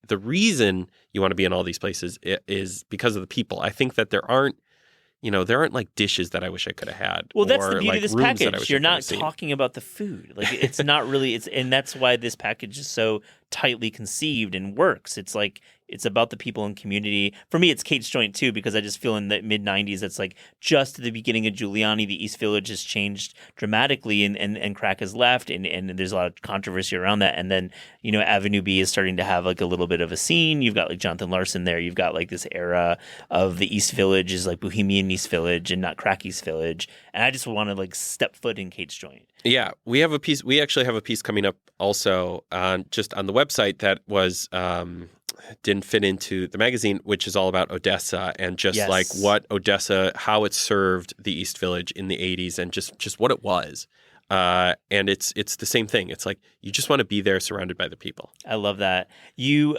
the reason you want to be in all these places is because of the people. I think that there aren't like dishes that I wish I could have had. Well, that's the beauty of this package. You're not talking about the food. Like it's not really. And that's why this package is so tightly conceived and works. It's like it's about the people and community. For me, it's Kate's Joint too, because I just feel in the mid '90s, it's like just at the beginning of Giuliani, the East Village has changed dramatically, and crack has left, and there's a lot of controversy around that. And then Avenue B is starting to have like a little bit of a scene. You've got like Jonathan Larson there. You've got like this era of the East Village is like Bohemian East Village and not crack East Village. And I just want to like step foot in Kate's Joint. Yeah, we actually have a piece coming up also just on the website that was didn't fit into the magazine, which is all about Odessa and just like what Odessa, how it served the East Village in the 80s and just what it was. And it's the same thing. It's like you just want to be there surrounded by the people. I love that. You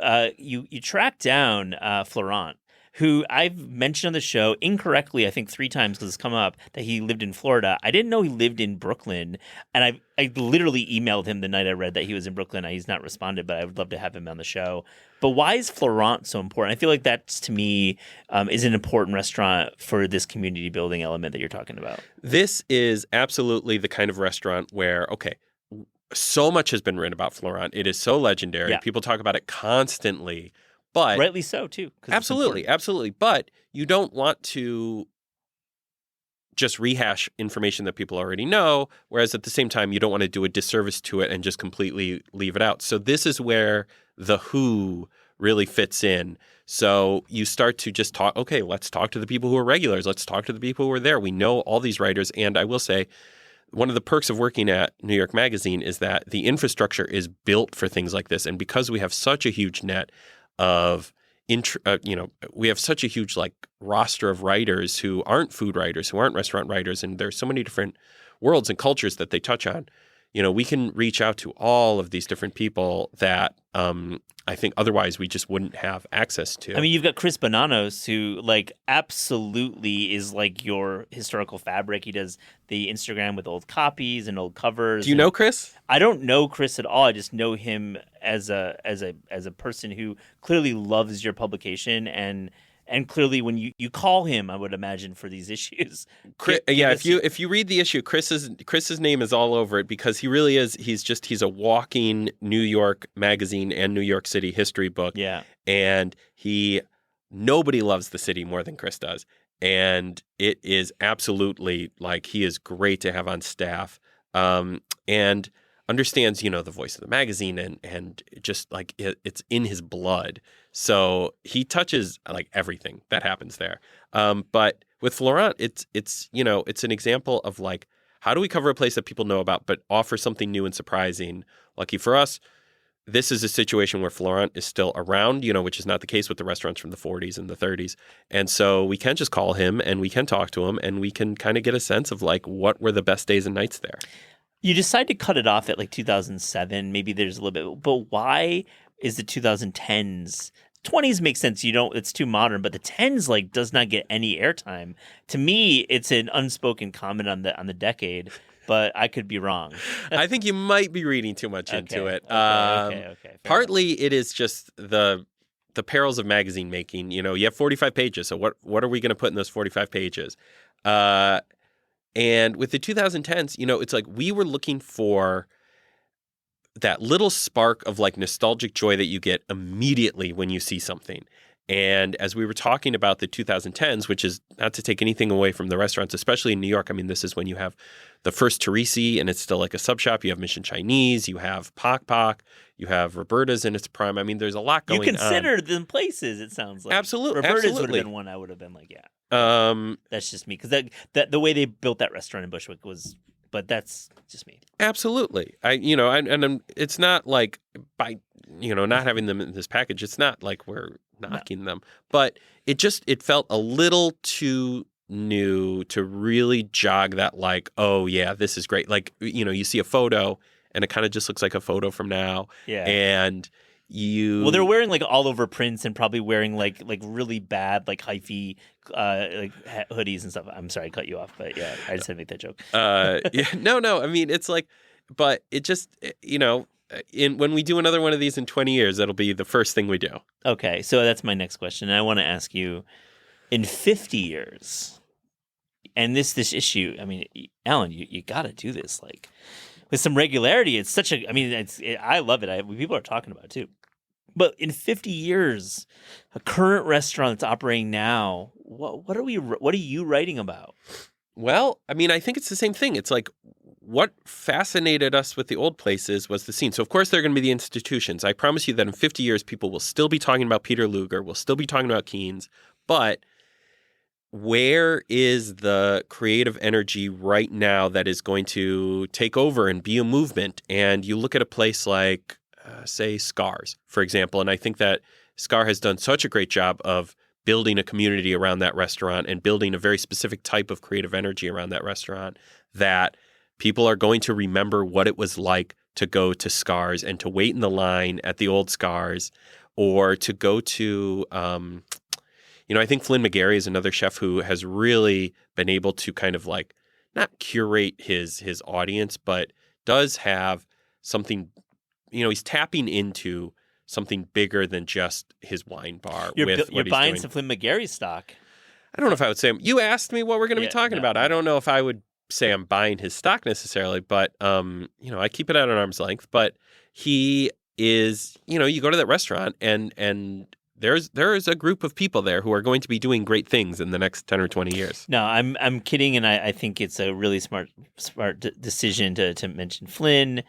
tracked down Florent, who I've mentioned on the show incorrectly, I think 3 times because it's come up that he lived in Florida. I didn't know he lived in Brooklyn, and I literally emailed him the night I read that he was in Brooklyn. He's not responded, but I would love to have him on the show. But why is Florent so important? I feel like that's, to me, is an important restaurant for this community building element that you're talking about. This is absolutely the kind of restaurant where, okay, so much has been written about Florent. It is so legendary. Yeah. People talk about it constantly. But rightly so, too. Absolutely. But you don't want to just rehash information that people already know, whereas at the same time, you don't want to do a disservice to it and just completely leave it out. So this is where the who really fits in. So you start to just talk, okay, let's talk to the people who are regulars. Let's talk to the people who are there. We know all these writers. And I will say, one of the perks of working at New York Magazine is that the infrastructure is built for things like this. And because we have such a huge net of we have such a huge like roster of writers who aren't food writers, who aren't restaurant writers, and there's so many different worlds and cultures that they touch on. we can reach out to all of these different people that I think otherwise we just wouldn't have access to. I mean, you've got Chris Bonanos, who like absolutely is like your historical fabric. He does the Instagram with old copies and old covers. Do you know Chris? I don't know Chris at all. I just know him as a person who clearly loves your publication and clearly when you call him, I would imagine, for these issues. If you read the issue, Chris's name is all over it because he really is. He's a walking New York magazine and New York City history book. Yeah, and nobody loves the city more than Chris does, and it is absolutely like he is great to have on staff, and understands the voice of the magazine and just like it's in his blood. So he touches like everything that happens there. But with Florent, it's an example of like, how do we cover a place that people know about, but offer something new and surprising? Lucky for us, this is a situation where Florent is still around, which is not the case with the restaurants from the 40s and the 30s. And so we can just call him and we can talk to him and we can kind of get a sense of like what were the best days and nights there. You decide to cut it off at like 2007. Maybe there's a little bit, but why is the 2010s? 20s makes sense. It's too modern, but the 10s like does not get any airtime. To me, it's an unspoken comment on the decade, but I could be wrong. I think you might be reading too much into it. Okay. Partly it is just the perils of magazine making. You have 45 pages. So what are we going to put in those 45 pages? And with the 2010s, it's like we were looking for that little spark of like nostalgic joy that you get immediately when you see something. And as we were talking about the 2010s, which is not to take anything away from the restaurants, especially in New York. I mean, this is when you have the first Teresi and it's still like a sub shop. You have Mission Chinese, you have Pak Pak, you have Roberta's in its prime. I mean, there's a lot going on. You considered them places, it sounds like. Absolutely. Roberta's would have been one I would have been like, yeah. That's just me. Because that the way they built that restaurant in Bushwick was, but that's just me. Absolutely. It's not like by, not having them in this package, it's not like we're knocking them, but it felt a little too new to really jog that like, oh yeah, this is great. Like, you see a photo and it kind of just looks like a photo from now. Yeah. And they're wearing like all over prints and probably wearing like really bad like hyphy like hoodies and stuff. I'm sorry I cut you off, but yeah, I just had to make that joke. No. I mean, it's like, but it just, when we do another one of these in 20 years, that'll be the first thing we do. Okay, so that's my next question. And I want to ask you, in 50 years, and this issue, I mean, Alan, you got to do this like with some regularity. It's such a, I mean, I love it. People are talking about it too. But in 50 years, a current restaurant that's operating now, what are you writing about? Well, I mean, I think it's the same thing. It's like what fascinated us with the old places was the scene. So, of course, there are going to be the institutions. I promise you that in 50 years, people will still be talking about Peter Luger, will still be talking about Keen's. But where is the creative energy right now that is going to take over and be a movement? And you look at a place like, say, Scar's, for example, and I think that Scar has done such a great job of building a community around that restaurant and building a very specific type of creative energy around that restaurant that people are going to remember what it was like to go to Scar's and to wait in the line at the old Scar's, or to go to, I think Flynn McGarry is another chef who has really been able to kind of like not curate his audience, but does have something, he's tapping into something bigger than just his wine bar. You're buying some Flynn McGarry stock. I don't know if I would say, you asked me what we're going to be talking about. I don't know if I would say I'm buying his stock necessarily, but, I keep it at an arm's length. But he is, you go to that restaurant and there is a group of people there who are going to be doing great things in the next 10 or 20 years. No, I'm kidding, and I think it's a really smart decision to mention Flynn.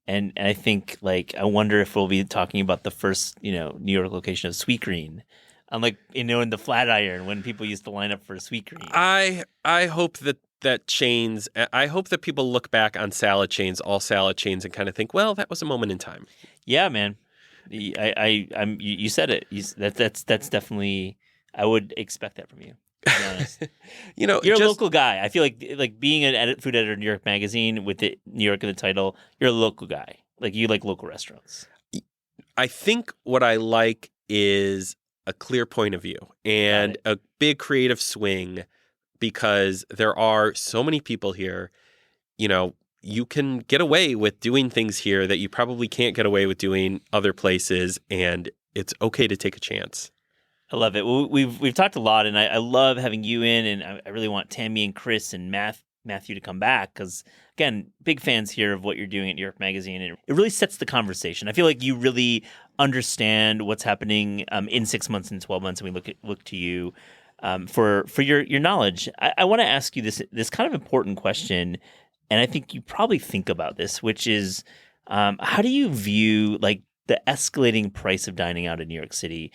And I think, like, I wonder if we'll be talking about the first, New York location of Sweet Green. Unlike, in the Flatiron when people used to line up for Sweet Green. I hope that chains, I hope that people look back on all salad chains and kind of think, well, that was a moment in time. Yeah, man. You said it. That's definitely, I would expect that from you. to be honest. You're a local guy. I feel like being an food editor in New York Magazine with the New York in the title, you're a local guy. Like you like local restaurants. I think what I like is a clear point of view and a big creative swing because there are so many people here. You can get away with doing things here that you probably can't get away with doing other places, and it's okay to take a chance. I love it. Well, we've talked a lot, and I love having you in, and I really want Tammy and Chris and Matthew to come back because, again, big fans here of what you're doing at New York Magazine, and it really sets the conversation. I feel like you really understand what's happening in 6 months and 12 months, and we look to you for your knowledge. I want to ask you this kind of important question, and I think you probably think about this, which is how do you view like the escalating price of dining out in New York City?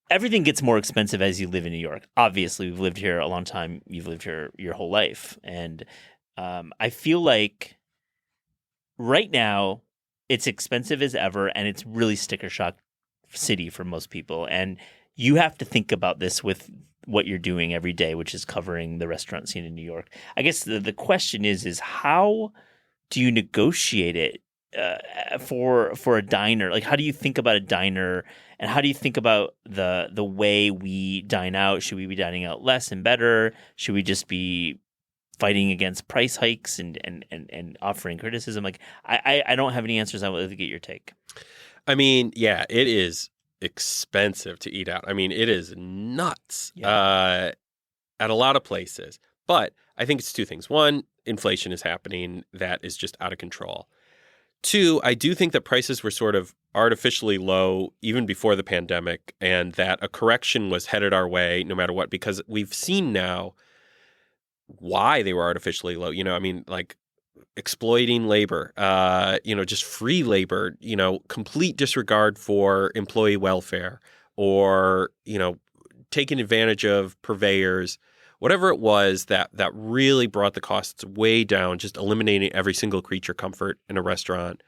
Everything gets more expensive as you live in New York. Obviously, we've lived here a long time. You've lived here your whole life. And I feel like right now it's expensive as ever, and it's really sticker shock city for most people. And you have to think about this with what you're doing every day, which is covering the restaurant scene in New York. I guess the question is how do you negotiate it for a diner? Like, how do you think about a diner, and how do you think about the way we dine out? Should we be dining out less and better? Should we just be fighting against price hikes and offering criticism? Like, I don't have any answers. I would like to get your take. I mean, yeah, it is expensive to eat out. I mean, it is nuts at a lot of places. But I think it's two things. One, inflation is happening that is just out of control. Two, I do think that prices were sort of artificially low even before the pandemic, and that a correction was headed our way no matter what, because we've seen now why they were artificially low. I mean, like exploiting labor, just free labor, complete disregard for employee welfare, or, taking advantage of purveyors, whatever it was that really brought the costs way down, just eliminating every single creature comfort in a restaurant.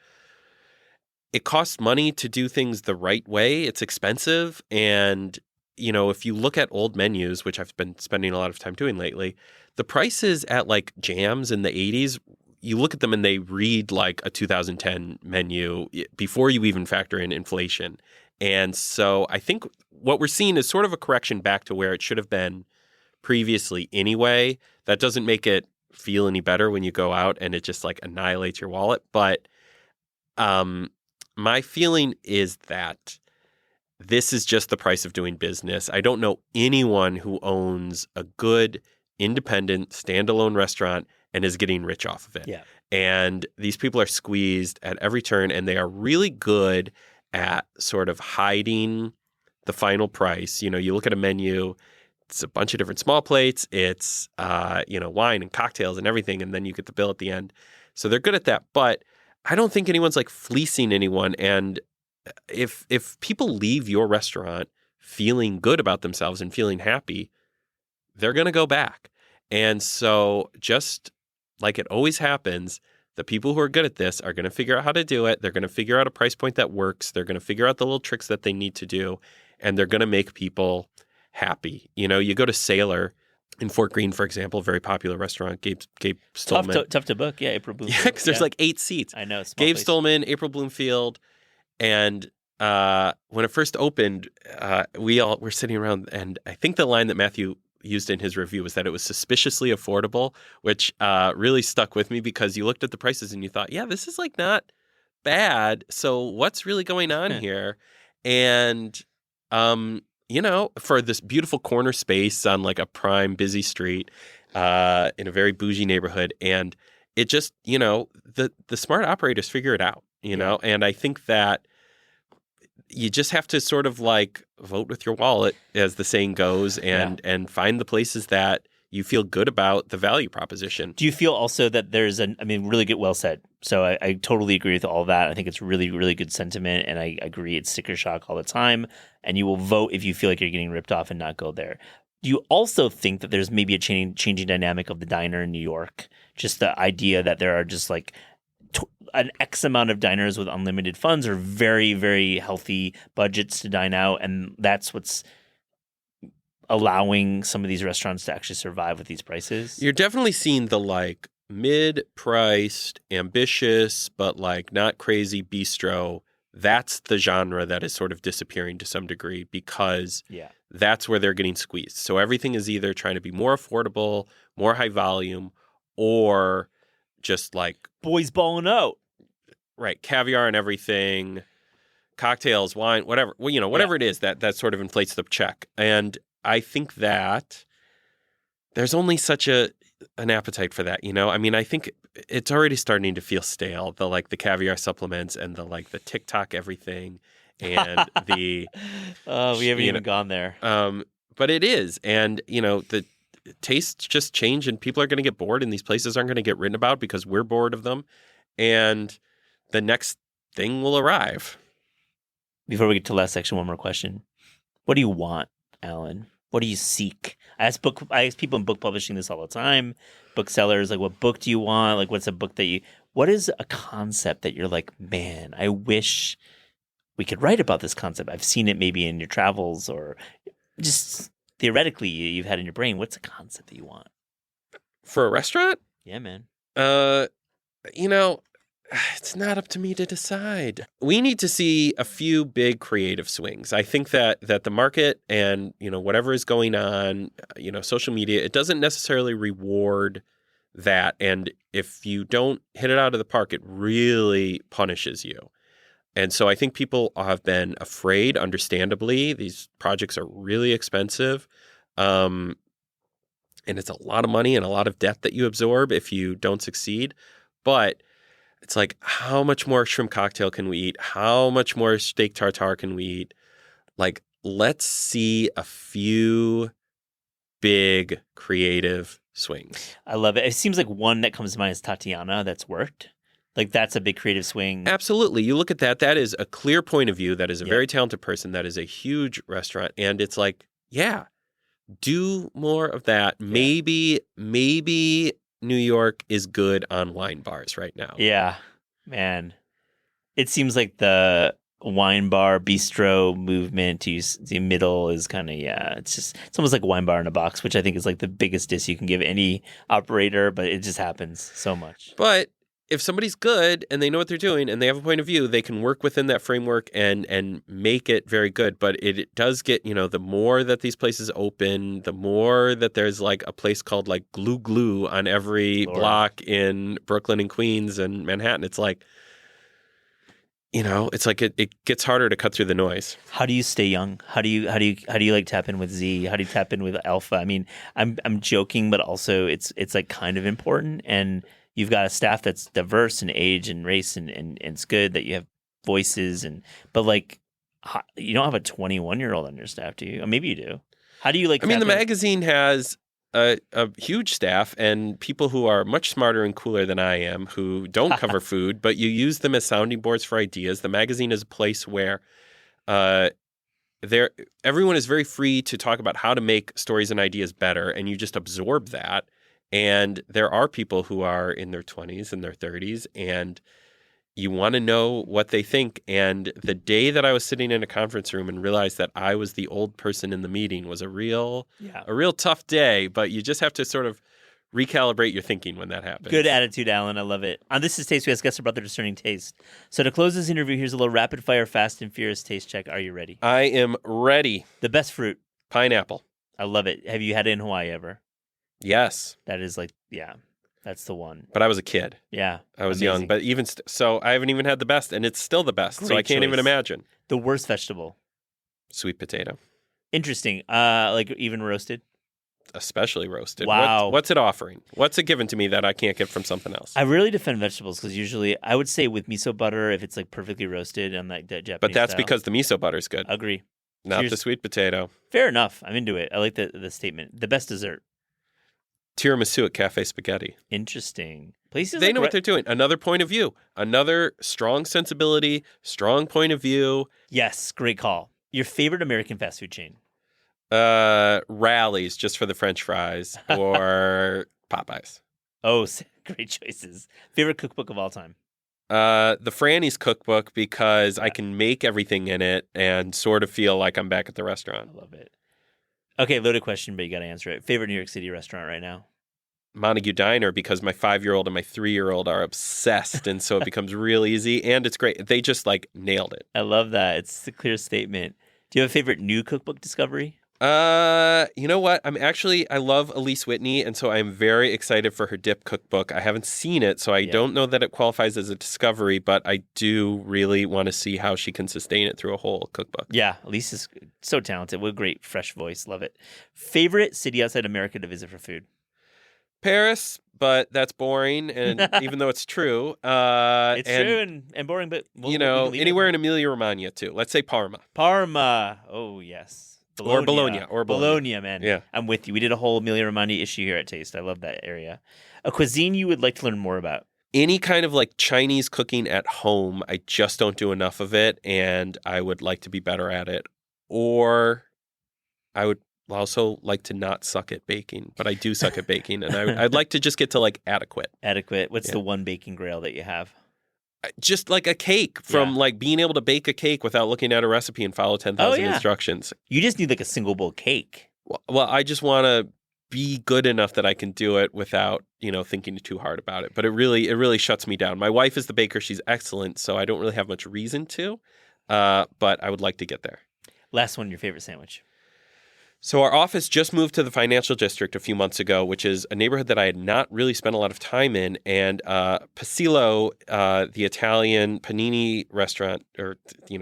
It costs money to do things the right way. It's expensive. And, if you look at old menus, which I've been spending a lot of time doing lately, the prices at like Jams in the 80s, you look at them and they read like a 2010 menu before you even factor in inflation. And so I think what we're seeing is sort of a correction back to where it should have been previously anyway. That doesn't make it feel any better when you go out and it just like annihilates your wallet. But my feeling is that this is just the price of doing business. I don't know anyone who owns a good independent standalone restaurant and is getting rich off of it. Yeah. And these people are squeezed at every turn, and they are really good at sort of hiding the final price. You look at a menu, it's a bunch of different small plates. It's, wine and cocktails and everything. And then you get the bill at the end. So they're good at that. But I don't think anyone's like fleecing anyone. And if people leave your restaurant feeling good about themselves and feeling happy, they're going to go back. And so just like it always happens, the people who are good at this are going to figure out how to do it. They're going to figure out a price point that works. They're going to figure out the little tricks that they need to do. And they're going to make people happy. You go to Sailor in Fort Greene, for example, very popular restaurant, Gabe Stolman. Tough to book, yeah, April Bloomfield. Yeah, because there's like 8 seats. I know. Gabe Stolman, April Bloomfield. And when it first opened, we all were sitting around, and I think the line that Matthew used in his review was that it was suspiciously affordable, which really stuck with me because you looked at the prices and you thought, yeah, this is like not bad. So what's really going on here? And, for this beautiful corner space on like a prime busy street in a very bougie neighborhood. And it just, the smart operators figure it out, and I think that you just have to sort of like vote with your wallet, as the saying goes, and find the places that you feel good about the value proposition. Do you feel also that there's really good, well said. So I totally agree with all that. I think it's really, really good sentiment. And I agree it's sticker shock all the time. And you will vote if you feel like you're getting ripped off and not go there. Do you also think that there's maybe a changing dynamic of the diner in New York? Just the idea that there are just like an X amount of diners with unlimited funds or very, very healthy budgets to dine out. And that's what's allowing some of these restaurants to actually survive with these prices? You're definitely seeing the like mid-priced, ambitious, but like not crazy bistro. That's the genre that is sort of disappearing to some degree because that's where they're getting squeezed. So everything is either trying to be more affordable, more high volume, or just like boys balling out. Right, caviar and everything, cocktails, wine, whatever. Well, whatever it is that sort of inflates the check. And I think that there's only such an appetite for that, I mean, I think it's already starting to feel stale, the caviar supplements and the TikTok everything and the we haven't even gone there. But it is, and the tastes just change, and people are going to get bored, and these places aren't going to get written about because we're bored of them, and the next thing will arrive. Before we get to the last section, one more question: what do you want, Alan? What do you seek? I ask people in book publishing this all the time. Booksellers, like, what book do you want? Like, what's a book what is a concept that you're like, man, I wish we could write about this concept. I've seen it maybe in your travels or just theoretically you've had in your brain. What's a concept that you want? For a restaurant? Yeah, man. It's not up to me to decide. We need to see a few big creative swings. I think that the market and, whatever is going on, social media, it doesn't necessarily reward that. And if you don't hit it out of the park, it really punishes you. And so I think people have been afraid, understandably. These projects are really expensive. And it's a lot of money and a lot of debt that you absorb if you don't succeed. But it's like, how much more shrimp cocktail can we eat? How much more steak tartare can we eat? Like, let's see a few big creative swings. I love it. It seems like one that comes to mind is Tatiana that's worked. Like, that's a big creative swing. Absolutely. You look at that. That is a clear point of view. That is a very talented person. That is a huge restaurant. And it's like, do more of that. Yeah. Maybe New York is good on wine bars right now. Yeah, man. It seems like the wine bar bistro movement to use the middle is kind of, it's almost like a wine bar in a box, which I think is like the biggest diss you can give any operator, but it just happens so much. But if somebody's good and they know what they're doing and they have a point of view, they can work within that framework and make it very good. But it does get, the more that these places open, the more that there's like a place called like Glue on every block in Brooklyn and Queens and Manhattan. It's like, it's like it gets harder to cut through the noise. How do you stay young? How do you like tap in with Z? How do you tap in with Alpha? I mean, I'm joking, but also it's like kind of important. And you've got a staff that's diverse in age and race, and it's good that you have voices. But like, you don't have a 21-year-old on your staff, do you? Or maybe you do. How do you like? I mean, the magazine has a huge staff and people who are much smarter and cooler than I am, who don't cover food, but you use them as sounding boards for ideas. The magazine is a place where everyone is very free to talk about how to make stories and ideas better, and you just absorb that. And there are people who are in their 20s and their 30s, and you want to know what they think. And the day that I was sitting in a conference room and realized that I was the old person in the meeting was a real tough day. But you just have to sort of recalibrate your thinking when that happens. Good attitude, Alan. I love it. On This Is Taste, we ask guests about their discerning taste. So to close this interview, here's a little rapid-fire, fast and furious taste check. Are you ready? I am ready. The best fruit? Pineapple. I love it. Have you had it in Hawaii ever? Yes. That is like, that's the one. But I was a kid. Yeah. I was young. But even so, I haven't even had the best, and it's still the best. Great so I can't even imagine. The worst vegetable? Sweet potato. Interesting. Like even roasted? Especially roasted. Wow. What's it offering? What's it giving to me that I can't get from something else? I really defend vegetables because usually I would say with miso butter, if it's like perfectly roasted and like that Japanese But that's style. Because the miso butter's good. Agree. Not the sweet potato. Fair enough. I'm into it. I like the statement. The best dessert? Tiramisu at Cafe Spaghetti. Interesting. Places they know what they're doing. Another point of view. Another strong sensibility, strong point of view. Yes, great call. Your favorite American fast food chain? Rallies, just for the French fries, or Popeyes. Oh, great choices. Favorite cookbook of all time? The Franny's cookbook, because I can make everything in it and sort of feel like I'm back at the restaurant. I love it. Okay, loaded question, but you got to answer it. Favorite New York City restaurant right now? Montague Diner, because my 5-year-old and my 3-year-old are obsessed, and so it becomes real easy, and it's great. They just nailed it. I love that. It's a clear statement. Do you have a favorite new cookbook discovery? You know what? I love Elise Whitney, and so I'm very excited for her dip cookbook. I haven't seen it, so I don't know that it qualifies as a discovery, but I do really want to see how she can sustain it through a whole cookbook. Yeah, Elise is so talented. What a great, fresh voice. Love it. Favorite city outside America to visit for food? Paris, but that's boring, and even though it's true. It's true and boring, but anywhere in Emilia-Romagna, too. Let's say Parma. Parma. Oh, yes. Bologna. Bologna, man. Yeah. I'm with you. We did a whole Emilia-Romagna issue here at Taste. I love that area. A cuisine you would like to learn more about? Any kind of Chinese cooking at home. I just don't do enough of it, and I would like to be better at it. Or I would also like to not suck at baking, but I do suck at baking, and I'd like to just get to adequate. Adequate. What's the one baking grail that you have? Just a cake, from being able to bake a cake without looking at a recipe and follow 10,000 instructions. You just need a single bowl cake. Well, I just want to be good enough that I can do it without, thinking too hard about it. But it really shuts me down. My wife is the baker. She's excellent, so I don't really have much reason to. But I would like to get there. Last one, your favorite sandwich? So our office just moved to the financial district a few months ago, which is a neighborhood that I had not really spent a lot of time in. And Pasillo, the Italian panini restaurant or,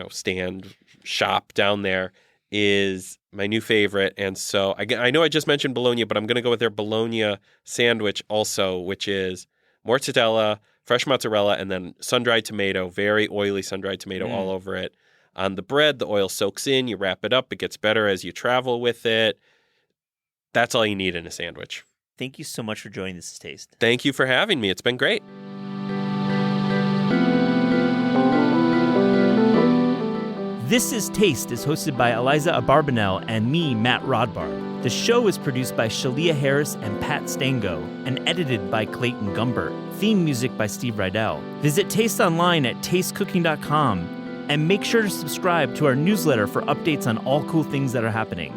stand shop down there, is my new favorite. And so I know I just mentioned Bologna, but I'm going to go with their Bologna sandwich also, which is mozzarella, fresh mozzarella, and then sun-dried tomato, very oily sun-dried tomato all over it. On the bread, the oil soaks in, you wrap it up, it gets better as you travel with it. That's all you need in a sandwich. Thank you so much for joining This Is Taste. Thank you for having me. It's been great. This Is Taste is hosted by Eliza Abarbanel and me, Matt Rodbar. The show is produced by Shalia Harris and Pat Stango and edited by Clayton Gumbert. Theme music by Steve Rydell. Visit Taste online at tastecooking.com. And make sure to subscribe to our newsletter for updates on all cool things that are happening.